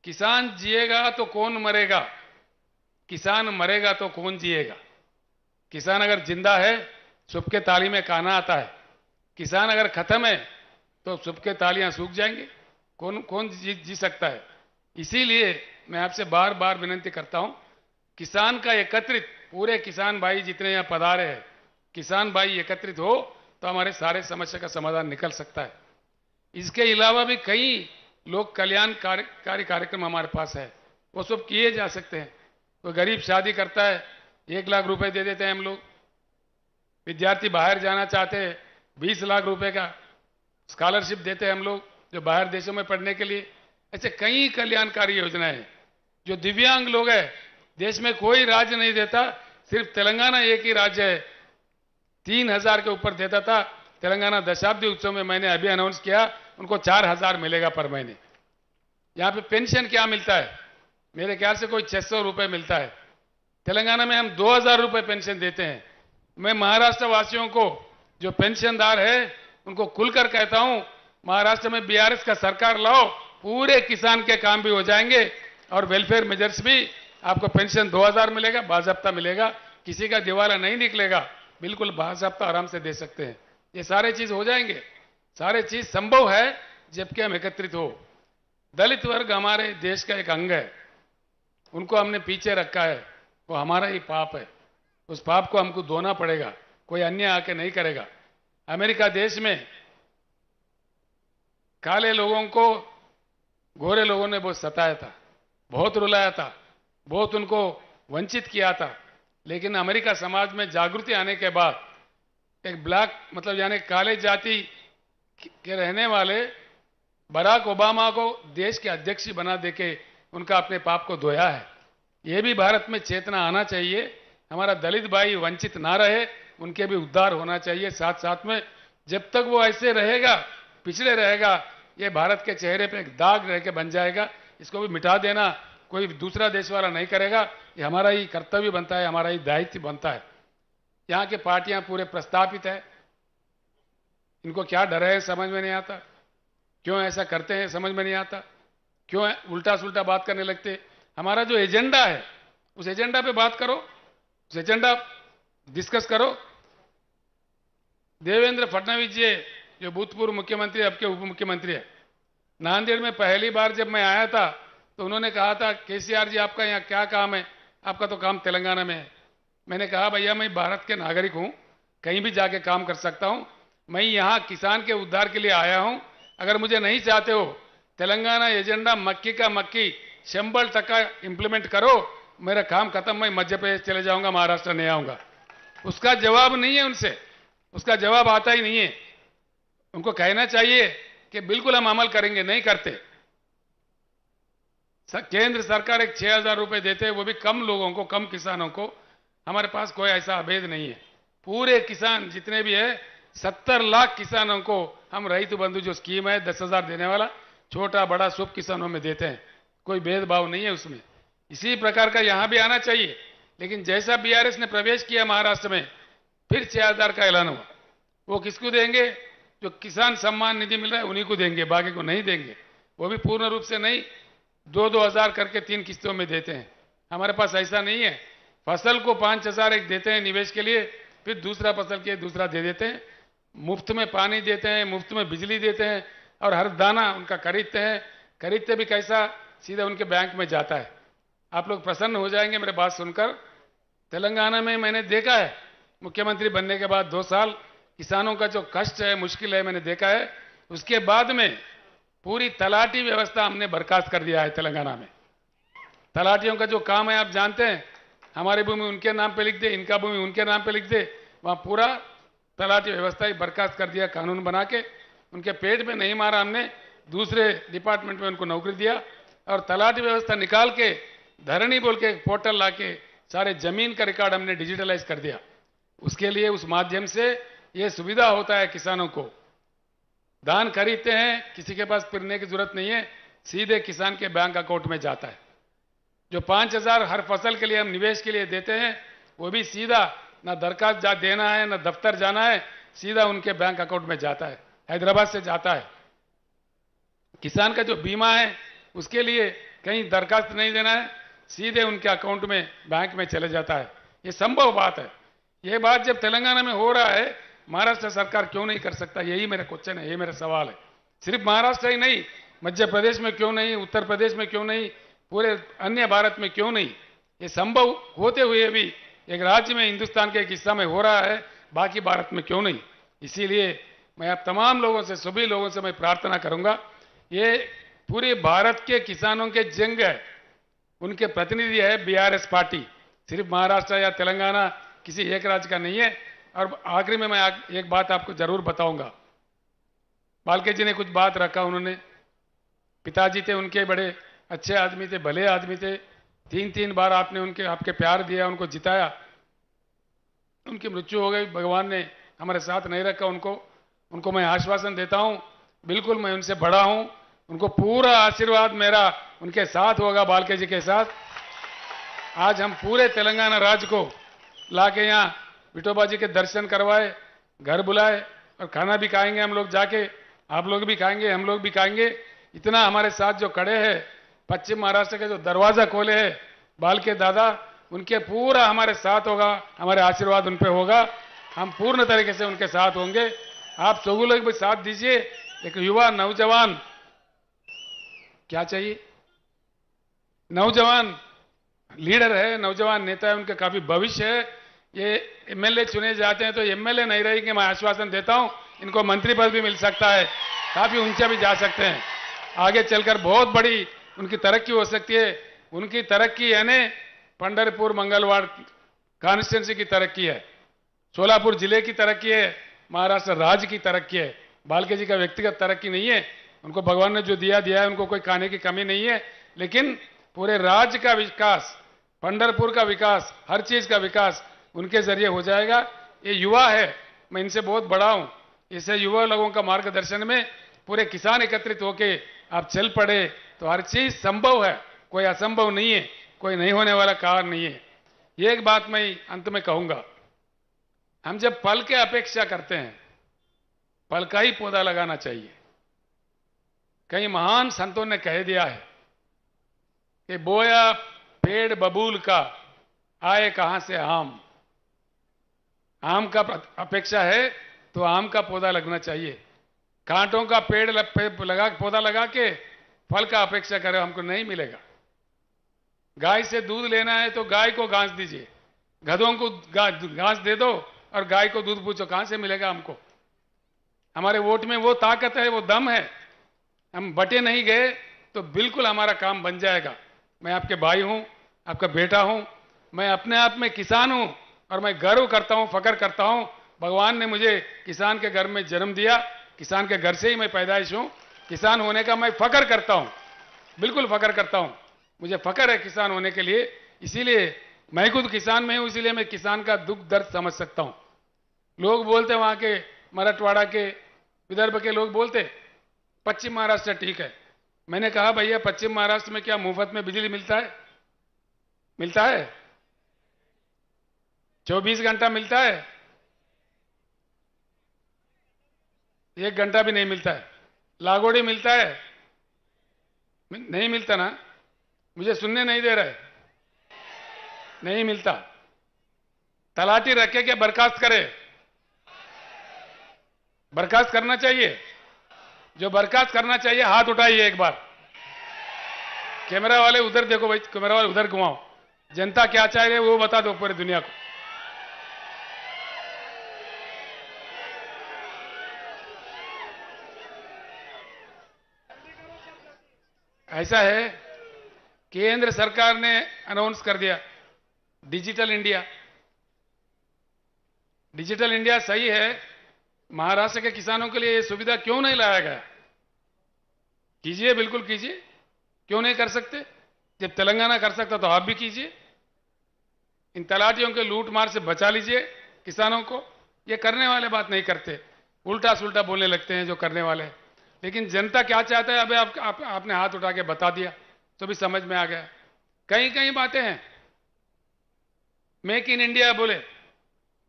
किसान जिएगा तो कौन मरेगा, किसान मरेगा तो कौन जिएगा। किसान अगर जिंदा है, सबके ताली में काना आता है। किसान अगर खत्म है तो सबके तालियां सूख जाएंगे। कौन जी सकता है? इसीलिए मैं आपसे बार बार विनती करता हूं, किसान का एकत्रित, पूरे किसान भाई जितने यहां पधारे हैं, किसान भाई एकत्रित हो तो हमारे सारे समस्या का समाधान निकल सकता है। इसके अलावा भी कई लोक कल्याणकारी कार्यक्रम हमारे पास है, वो सब किए जा सकते हैं। तो गरीब शादी करता है, 1 लाख रुपए दे देते हैं हम लोग। विद्यार्थी बाहर जाना चाहते हैं, 20 लाख रुपए का स्कॉलरशिप देते हैं हम लोग, जो बाहर देशों में पढ़ने के लिए। ऐसे कई कल्याणकारी योजनाएं हैं। जो दिव्यांग लोग हैं, देश में कोई राज्य नहीं देता, सिर्फ तेलंगाना एक ही राज्य है 3000 के ऊपर देता था। तेलंगाना दशाब्दी उत्सव में मैंने अभी अनाउंस किया, उनको 4000 मिलेगा पर महीने। यहां पे पेंशन क्या मिलता है? मेरे ख्याल से कोई 600 रुपए मिलता है। तेलंगाना में हम 2000 रुपए पेंशन देते हैं। मैं महाराष्ट्र वासियों को, जो पेंशनदार है, उनको खुलकर कहता हूं, महाराष्ट्र में बीआरएस का सरकार लाओ, पूरे किसान के काम भी हो जाएंगे और वेलफेयर मेजर्स भी, आपको पेंशन 2000 मिलेगा, बाज़ाब्ता मिलेगा, किसी का दिवाला नहीं निकलेगा, बिल्कुल बाज़ाब्ता आराम से दे सकते हैं। ये सारे चीज हो जाएंगे। सारे चीज संभव है जबकि हम एकत्रित हो। दलित वर्ग हमारे देश का एक अंग है, उनको हमने पीछे रखा है, वो हमारा ही पाप है। उस पाप को हमको धोना पड़ेगा, कोई अन्य आके नहीं करेगा। अमेरिका देश में काले लोगों को गोरे लोगों ने बहुत सताया था, बहुत रुलाया था, बहुत उनको वंचित किया था। लेकिन अमेरिका समाज में जागृति आने के बाद एक ब्लैक, मतलब यानी काले जाति के रहने वाले बराक ओबामा को देश के अध्यक्ष बना देके उनका अपने पाप को धोया है। ये भी भारत में चेतना आना चाहिए। हमारा दलित भाई वंचित ना रहे, उनके भी उद्धार होना चाहिए साथ साथ में। जब तक वो ऐसे रहेगा, पिछड़े रहेगा, ये भारत के चेहरे पे एक दाग रह के बन जाएगा। इसको भी मिटा देना कोई दूसरा देश वाला नहीं करेगा, ये हमारा ही कर्तव्य बनता है, हमारा ही दायित्व बनता है। यहाँ के पार्टियां पूरे प्रस्तापित है, इनको क्या डर है समझ में नहीं आता, क्यों ऐसा करते हैं समझ में नहीं आता, क्यों उल्टा सुल्टा बात करने लगते। हमारा जो एजेंडा है उस एजेंडा पे बात करो, उस एजेंडा डिस्कस करो। देवेंद्र फडणवीस जी जो भूतपूर्व मुख्यमंत्री, अब के उप मुख्यमंत्री है, नांदेड़ में पहली बार जब मैं आया था तो उन्होंने कहा था, केसीआर जी आपका यहाँ क्या काम है, आपका तो काम तेलंगाना में है। मैंने कहा भैया मैं भारत के नागरिक हूं, कहीं भी जाके काम कर सकता हूं, मैं यहां किसान के उद्धार के लिए आया हूं। अगर मुझे नहीं चाहते हो तेलंगाना एजेंडा मक्की का मक्की 100% इंप्लीमेंट करो, मेरा काम खत्म, मैं मध्य प्रदेश चले जाऊंगा, महाराष्ट्र नहीं आऊंगा। उसका जवाब नहीं है उनसे, उसका जवाब आता ही नहीं है। उनको कहना चाहिए कि बिल्कुल हम अमल करेंगे, नहीं करते। केंद्र सरकार एक 6,000 रुपए देते हैं, वो भी कम लोगों को, कम किसानों को। हमारे पास कोई ऐसा अभेद नहीं है। पूरे किसान जितने भी है 70 लाख किसानों को हम रईत बंधु जो स्कीम है 10,000 देने वाला, छोटा बड़ा सब किसानों में देते हैं, कोई भेदभाव नहीं है उसमें। इसी प्रकार का यहां भी आना चाहिए। लेकिन जैसा बीआरएस ने प्रवेश किया महाराष्ट्र में, फिर 6,000 का ऐलान हुआ। वो किसको देंगे? जो किसान सम्मान निधि मिल रहा है उन्हीं को देंगे, बाकी को नहीं देंगे। वो भी पूर्ण रूप से नहीं, 2-2 हजार करके 3 किस्तों में देते हैं। हमारे पास ऐसा नहीं है। फसल को 5,000 एक देते हैं निवेश के लिए, फिर दूसरा फसल के दूसरा दे देते हैं। मुफ्त में पानी देते हैं, मुफ्त में बिजली देते हैं, और हर दाना उनका खरीदते हैं। खरीदते भी कैसा? सीधा उनके बैंक में जाता है। आप लोग प्रसन्न हो जाएंगे मेरे बात सुनकर। तेलंगाना में मैंने देखा है, मुख्यमंत्री बनने के बाद 2 साल किसानों का जो कष्ट है, मुश्किल है, मैंने देखा है। उसके बाद में पूरी तलाटी व्यवस्था हमने बर्खास्त कर दिया है तेलंगाना में। तलाटियों का जो काम है आप जानते हैं, हमारी भूमि उनके नाम पे लिख दे, इनका भूमि उनके नाम पे लिख दे, वहां पूरा तलाटी व्यवस्था ही बर्खास्त कर दिया कानून बना के। उनके पेट में नहीं मारा हमने, दूसरे डिपार्टमेंट में उनको नौकरी दिया, और तलाटी व्यवस्था निकाल के धरणी बोल के एक पोर्टल ला के सारे जमीन का रिकॉर्ड हमने डिजिटलाइज कर दिया। उसके लिए उस माध्यम से ये सुविधा होता है किसानों को। धान खरीदते हैं, किसी के पास फिरने की जरूरत नहीं है, सीधे किसान के बैंक अकाउंट में जाता है। जो 5,000 हर फसल के लिए हम निवेश के लिए देते हैं, वो भी सीधा, ना दरखास्त देना है, ना दफ्तर जाना है, सीधा उनके बैंक अकाउंट में जाता है, हैदराबाद से जाता है। किसान का जो बीमा है उसके लिए कहीं दरखास्त नहीं देना है, सीधे उनके अकाउंट में बैंक में चले जाता है। ये संभव बात है। ये बात जब तेलंगाना में हो रहा है, महाराष्ट्र सरकार क्यों नहीं कर सकता? यही मेरा क्वेश्चन है, यही मेरा सवाल है। सिर्फ महाराष्ट्र ही नहीं, मध्य प्रदेश में क्यों नहीं, उत्तर प्रदेश में क्यों नहीं, पूरे अन्य भारत में क्यों नहीं? ये संभव होते हुए भी एक राज्य में, हिंदुस्तान के एक हिस्सा में हो रहा है, बाकी भारत में क्यों नहीं? इसीलिए मैं आप तमाम लोगों से, सभी लोगों से मैं प्रार्थना करूंगा, ये पूरे भारत के किसानों के जंग है, उनके प्रतिनिधि है बीआरएस पार्टी। सिर्फ महाराष्ट्र या तेलंगाना किसी एक राज्य का नहीं है। और आखिरी में मैं एक बात आपको जरूर बताऊंगा। बालके जी ने कुछ बात रखा, उन्होंने, पिताजी थे उनके, बड़े अच्छे आदमी थे, भले आदमी थे, 3-3 बार आपने आपके प्यार दिया, उनको जिताया, उनकी मृत्यु हो गई, भगवान ने हमारे साथ नहीं रखा उनको मैं आश्वासन देता हूं, बिल्कुल मैं उनसे बड़ा हूं, उनको पूरा आशीर्वाद मेरा उनके साथ होगा, बालके जी के साथ। आज हम पूरे तेलंगाना राज्य को लाके यहाँ विठोबा जी के दर्शन करवाए, घर बुलाए, और खाना भी खाएंगे हम लोग जाके, आप लोग भी खाएंगे, हम लोग भी खाएंगे। इतना हमारे साथ जो खड़े हैं, पश्चिम महाराष्ट्र के जो दरवाजा खोले हैं बालके दादा, उनके पूरा हमारे साथ होगा, हमारे आशीर्वाद उन पे होगा, हम पूर्ण तरीके से उनके साथ होंगे। आप सब लोग भी साथ दीजिए। एक युवा नौजवान, क्या चाहिए, नौजवान लीडर है, नौजवान नेता है, उनका काफी भविष्य है। ये एमएलए चुने जाते हैं तो एमएलए नहीं रहेंगे, मैं आश्वासन देता हूं, इनको मंत्री पद भी मिल सकता है, काफी ऊंचा भी जा सकते हैं, आगे चलकर बहुत बड़ी उनकी तरक्की हो सकती है। उनकी तरक्की यानी पंढरपुर मंगलवार कॉन्स्टिट्यूंसी की तरक्की है, सोलापुर जिले की तरक्की है, महाराष्ट्र राज्य की तरक्की है। बालके जी का व्यक्तिगत तरक्की नहीं है, उनको भगवान ने जो दिया है, उनको कोई खाने की कमी नहीं है, लेकिन पूरे राज्य का विकास, पंढरपुर का विकास, हर चीज का विकास उनके जरिए हो जाएगा। ये युवा है, मैं इनसे बहुत बड़ा हूं, इसे युवा लोगों का मार्गदर्शन में पूरे किसान एकत्रित होके आप चल पड़े तो हर चीज संभव है, कोई असंभव नहीं है, कोई नहीं होने वाला कार्य नहीं है। ये एक बात मैं अंत में कहूंगा, हम जब फल के अपेक्षा करते हैं, फल का ही पौधा लगाना चाहिए। कई महान संतों ने कह दिया है कि बोया पेड़ बबूल का, आए कहां से आम। आम का अपेक्षा है तो आम का पौधा लगना चाहिए। कांटों का पेड़ पौधा लगा के फल का अपेक्षा करें, हमको नहीं मिलेगा। गाय से दूध लेना है तो गाय को घास दीजिए, गधों को घास दे दो और गाय को दूध पूछो, कहां से मिलेगा हमको? हमारे वोट में वो ताकत है, वो दम है। हम बटे नहीं गए तो बिल्कुल हमारा काम बन जाएगा। मैं आपके भाई हूं, आपका बेटा हूं, मैं अपने आप में किसान हूं और मैं गर्व करता हूं, फख्र करता हूं। भगवान ने मुझे किसान के घर में जन्म दिया, किसान के घर से ही मैं पैदाइश हूं। किसान होने का मैं फख्र करता हूं, बिल्कुल फख्र करता हूं। मुझे फख्र है किसान होने के लिए, इसीलिए मैं खुद किसान में हूं, इसीलिए मैं किसान का दुख दर्द समझ सकता हूं। लोग बोलते वहां के मराठवाड़ा के, विदर्भ के लोग बोलते पश्चिम महाराष्ट्र ठीक है। मैंने कहा भैया पश्चिम महाराष्ट्र में क्या मुफ्त में बिजली मिलता है? मिलता है? 24 घंटा मिलता है? 1 घंटा भी नहीं मिलता है। लागोड़ी मिलता है? नहीं मिलता ना? मुझे सुनने नहीं दे रहे। नहीं मिलता। तलाटी रखे के बर्खास्त करे? बर्खास्त करना चाहिए। जो बर्खास्त करना चाहिए हाथ उठाइए एक बार। कैमरा वाले उधर देखो भाई, कैमरा वाले उधर घुमाओ। जनता क्या चाह रही है वो बता दो पूरी दुनिया को। ऐसा है, केंद्र सरकार ने अनाउंस कर दिया डिजिटल इंडिया। डिजिटल इंडिया सही है, महाराष्ट्र के किसानों के लिए ये सुविधा क्यों नहीं लाया गया? कीजिए, बिल्कुल कीजिए, क्यों नहीं कर सकते? जब तेलंगाना कर सकता तो आप भी कीजिए। इन तलाटियों के लूट मार से बचा लीजिए किसानों को। ये करने वाले बात नहीं करते, उल्टा सुल्टा बोलने लगते हैं जो करने वाले। लेकिन जनता क्या चाहता है अभी आपने हाथ उठा के बता दिया तो भी समझ में आ गया। कई कई बातें हैं। मेक इन इंडिया बोले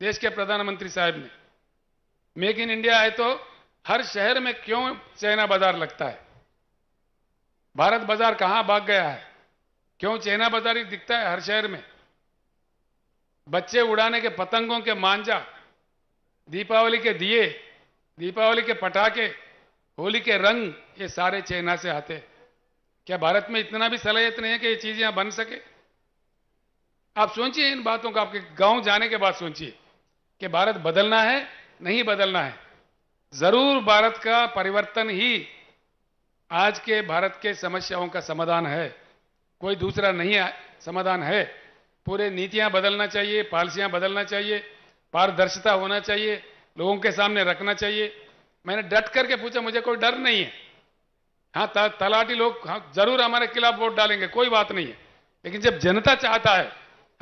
देश के प्रधानमंत्री साहब ने। मेक इन इंडिया है तो हर शहर में क्यों चाइना बाजार लगता है? भारत बाजार कहां भाग गया है? क्यों चाइना बाजार ही दिखता है हर शहर में? बच्चे उड़ाने के पतंगों के मांझा, दीपावली के दिए, दीपावली के पटाखे, होली के रंग, ये सारे चाइना से आते। क्या भारत में इतना भी सलाहियत नहीं है कि ये चीज यहां बन सके? आप सोचिए इन बातों को, आपके गांव जाने के बाद सोचिए कि भारत बदलना है, नहीं बदलना है। जरूर भारत का परिवर्तन ही आज के भारत के समस्याओं का समाधान है, कोई दूसरा नहीं समाधान है। पूरे नीतियां बदलना चाहिए, पॉलिसियां बदलना चाहिए, पारदर्शिता होना चाहिए, लोगों के सामने रखना चाहिए। मैंने डट करके पूछा, मुझे कोई डर नहीं है। हाँ, तलाटी लोग हाँ, जरूर हमारे खिलाफ वोट डालेंगे, कोई बात नहीं है। लेकिन जब जनता चाहता है,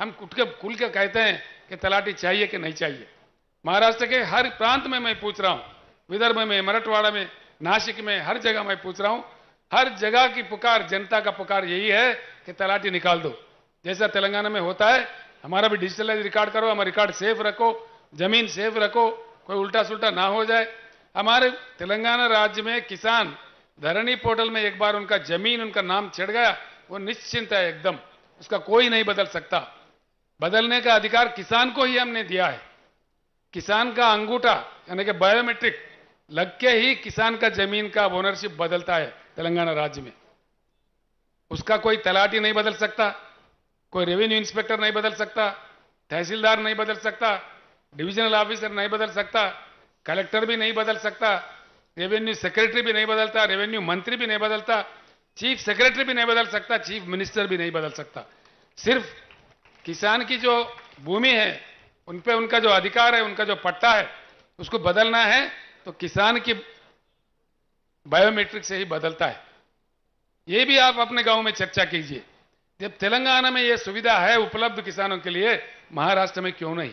हम उठ के खुल के कहते हैं कि तलाटी चाहिए कि नहीं चाहिए। महाराष्ट्र के हर प्रांत में मैं पूछ रहा हूं, विदर्भ में, मराठवाड़ा में, नासिक में, हर जगह मैं पूछ रहा हूं। हर जगह की पुकार, जनता का पुकार यही है कि तलाटी निकाल दो। जैसा तेलंगाना में होता है, हमारा भी डिजिटलाइज रिकॉर्ड करो, हमारा रिकॉर्ड सेफ रखो, जमीन सेफ रखो, कोई उल्टा सुल्टा ना हो जाए। हमारे तेलंगाना राज्य में किसान धरणी पोर्टल में एक बार उनका जमीन, उनका नाम छिड़ गया, वो निश्चिंत है एकदम, उसका कोई नहीं बदल सकता। बदलने का अधिकार किसान को ही हमने दिया है। किसान का अंगूठा यानी कि बायोमेट्रिक लग के ही किसान का जमीन का ओनरशिप बदलता है तेलंगाना राज्य में। उसका कोई तलाटी नहीं बदल सकता, कोई रेवेन्यू इंस्पेक्टर नहीं बदल सकता, तहसीलदार नहीं बदल सकता, डिविजनल ऑफिसर नहीं बदल सकता, कलेक्टर भी नहीं बदल सकता, रेवेन्यू सेक्रेटरी भी नहीं बदलता, रेवेन्यू मंत्री भी नहीं बदलता, चीफ सेक्रेटरी भी नहीं बदल सकता, चीफ मिनिस्टर भी नहीं बदल सकता। सिर्फ किसान की जो भूमि है, उन पे उनका जो अधिकार है, उनका जो पट्टा है, उसको बदलना है तो किसान की बायोमेट्रिक से ही बदलता है। ये भी आप अपने गांव में चर्चा कीजिए। जब तेलंगाना में ये सुविधा है उपलब्ध किसानों के लिए, महाराष्ट्र में क्यों नहीं?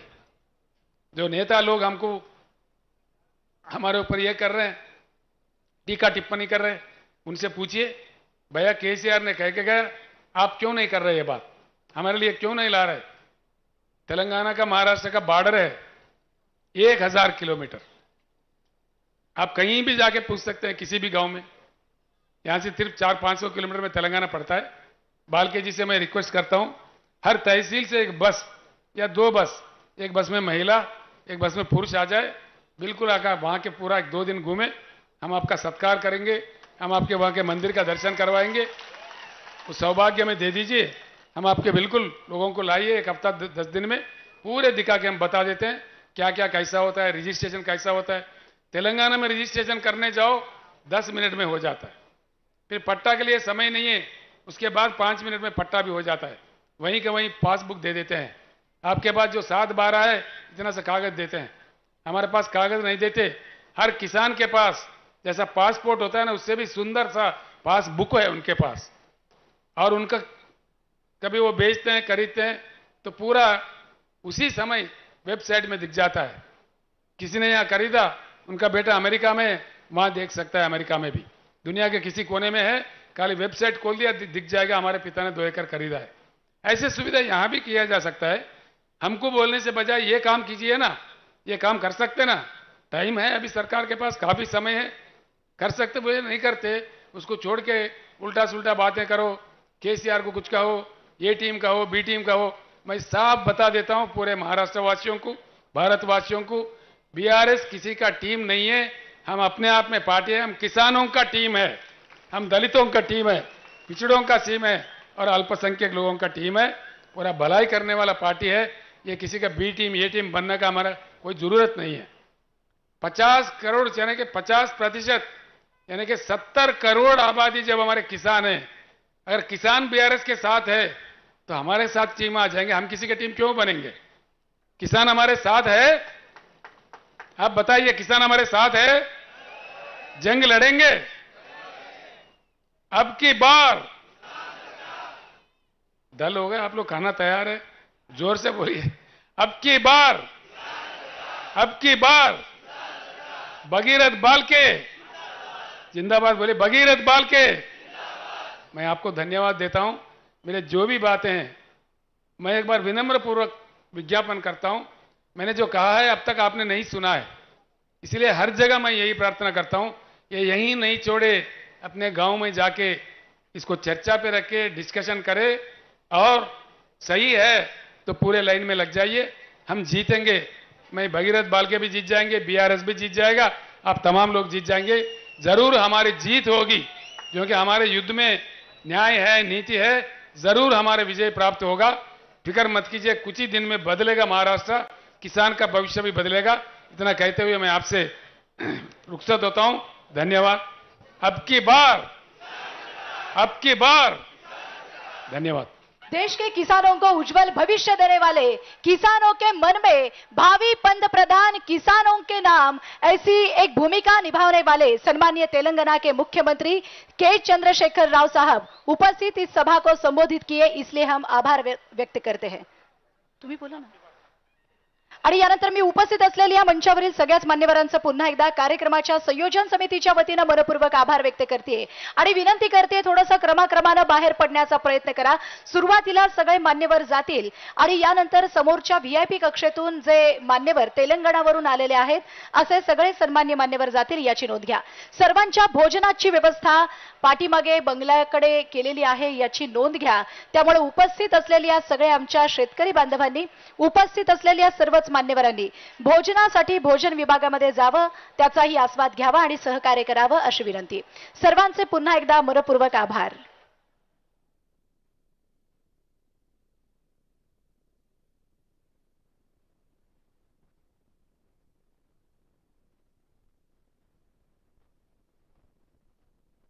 जो नेता लोग हमको हमारे ऊपर ये कर रहे हैं, टीका टिप्पणी कर रहे हैं, उनसे पूछिए भैया केसीआर ने कह के गया, आप क्यों नहीं कर रहे ये बात? हमारे लिए क्यों नहीं ला रहे? तेलंगाना का महाराष्ट्र का बॉर्डर है 1000 किलोमीटर। आप कहीं भी जाके पूछ सकते हैं, किसी भी गांव में। यहां से सिर्फ 400-500 किलोमीटर में तेलंगाना पड़ता है। बालके जी से मैं रिक्वेस्ट करता हूं, हर तहसील से एक बस या 2 बस, एक बस में महिला, एक बस में पुरुष आ जाए, बिल्कुल आकर वहां के पूरा 1-2 दिन घूमे। हम आपका सत्कार करेंगे, हम आपके वहां के मंदिर का दर्शन करवाएंगे। उस सौभाग्य में दे दीजिए, हम आपके बिल्कुल लोगों को लाइए 1 हफ्ता 10 दिन में, पूरे दिखा के हम बता देते हैं क्या क्या कैसा होता है, रजिस्ट्रेशन कैसा होता है। तेलंगाना में रजिस्ट्रेशन करने जाओ 10 मिनट में हो जाता है, फिर पट्टा के लिए समय नहीं है, उसके बाद 5 मिनट में पट्टा भी हो जाता है, वहीं के वहीं पासबुक दे देते हैं। आपके पास जो 7/12 है इतना सा कागज देते हैं, हमारे पास कागज नहीं देते। हर किसान के पास जैसा पासपोर्ट होता है ना, उससे भी सुंदर सा पासबुक है उनके पास, और उनका कभी वो बेचते हैं खरीदते हैं तो पूरा उसी समय वेबसाइट में दिख जाता है। किसी ने यहाँ खरीदा, उनका बेटा अमेरिका में है, वहां देख सकता है, अमेरिका में भी, दुनिया के किसी कोने में है, खाली वेबसाइट खोल दिया दिख जाएगा हमारे पिता ने 2 एकड़ खरीदा है। ऐसे सुविधा यहाँ भी किया जा सकता है। हमको बोलने से बजाय ये काम कीजिए ना, ये काम कर सकते ना, टाइम है अभी सरकार के पास, काफी समय है, कर सकते, वो नहीं करते, उसको छोड़ के उल्टा सुल्टा बातें करो, केसीआर को कुछ कहो, ये टीम का हो, बी टीम का हो। मैं साफ बता देता हूं पूरे महाराष्ट्र वासियों को, भारतवासियों को, बीआरएस किसी का टीम नहीं है, हम अपने आप में पार्टी है, हम किसानों का टीम है, हम दलितों का टीम है, पिछड़ों का टीम है और अल्पसंख्यक लोगों का टीम है, पूरा भलाई करने वाला पार्टी है। ये किसी का बी टीम ये टीम बनने का हमारा कोई जरूरत नहीं है। 50 करोड़ यानी कि 50% यानी कि 70 करोड़ आबादी जब हमारे किसान है, अगर किसान बीआरएस के साथ है तो हमारे साथ टीम आ जाएंगे, हम किसी की टीम क्यों बनेंगे? किसान हमारे साथ है, आप बताइए, किसान हमारे साथ है, जंग लड़ेंगे अब की बार। दल हो गए आप लोग, खाना तैयार है, जोर से बोलिए, अब की बार, अब की बार भगीरथ बाल के जिंदाबाद बोले, भगीरथ बाल के। मैं आपको धन्यवाद देता हूं। मेरे जो भी बातें हैं मैं एक बार विनम्र पूर्वक विज्ञापन करता हूं, मैंने जो कहा है अब तक आपने नहीं सुना है, इसलिए हर जगह मैं यही प्रार्थना करता हूं, ये यहीं नहीं छोड़े, अपने गांव में जाके इसको चर्चा पे रखे, डिस्कशन करे, और सही है तो पूरे लाइन में लग जाइए, हम जीतेंगे। मैं भगीरथ बाल के भी जीत जाएंगे, बीआरएस भी जीत जाएगा, आप तमाम लोग जीत जाएंगे, जरूर हमारी जीत होगी, क्योंकि हमारे युद्ध में न्याय है, नीति है, जरूर हमारे विजय प्राप्त होगा। फिक्र मत कीजिए, कुछ ही दिन में बदलेगा महाराष्ट्र, किसान का भविष्य भी बदलेगा। इतना कहते हुए मैं आपसे रुखसत होता हूं, धन्यवाद। अब की बार, अब की बार, धन्यवाद। देश के किसानों को उज्जवल भविष्य देने वाले, किसानों के मन में भावी पंत प्रधान किसानों के नाम, ऐसी एक भूमिका निभाने वाले सम्मानीय तेलंगाना के मुख्यमंत्री के चंद्रशेखर राव साहब उपस्थित इस सभा को संबोधित किए, इसलिए हम आभार व्यक्त करते हैं। तुम्ही बोला ना। आणि यानंतर मी उपस्थित असलेल्या मंचावरील सगळ्याच मान्यवरांचं पुन्हा एकदा कार्यक्रमाच्या संयोजन समितीच्या वतीनं मनपूर्वक आभार व्यक्त करते आणि विनंती करते, थोडंसं क्रमाक्रमानं बाहेर पडण्याचा प्रयत्न करा। सुरुवातीला सगळे मान्यवर जातील आणि यानंतर समोरच्या व्हीआयपी कक्षेतून जे मान्यवर तेलंगणावरून आलेले आहेत असे सगळे सन्मान्य मान्यवर जातील, याची नोंद घ्या। सर्वांच्या भोजनाची व्यवस्था पाठीमागे बंगल्याकडे केलेली आहे, याची नोंद घ्या। त्यामुळे उपस्थित असलेल्या सगळे आमच्या शेतकरी बांधवांनी, उपस्थित असलेल्या सर्वच मान्यवरांनी भोजनासाठी भोजन विभागामध्ये जावं, त्याचाही आस्वाद घ्यावा आणि सहकार्य करावं अशी विनंती। सर्वांचे पुन्हा एकदा मनपूर्वक आभार।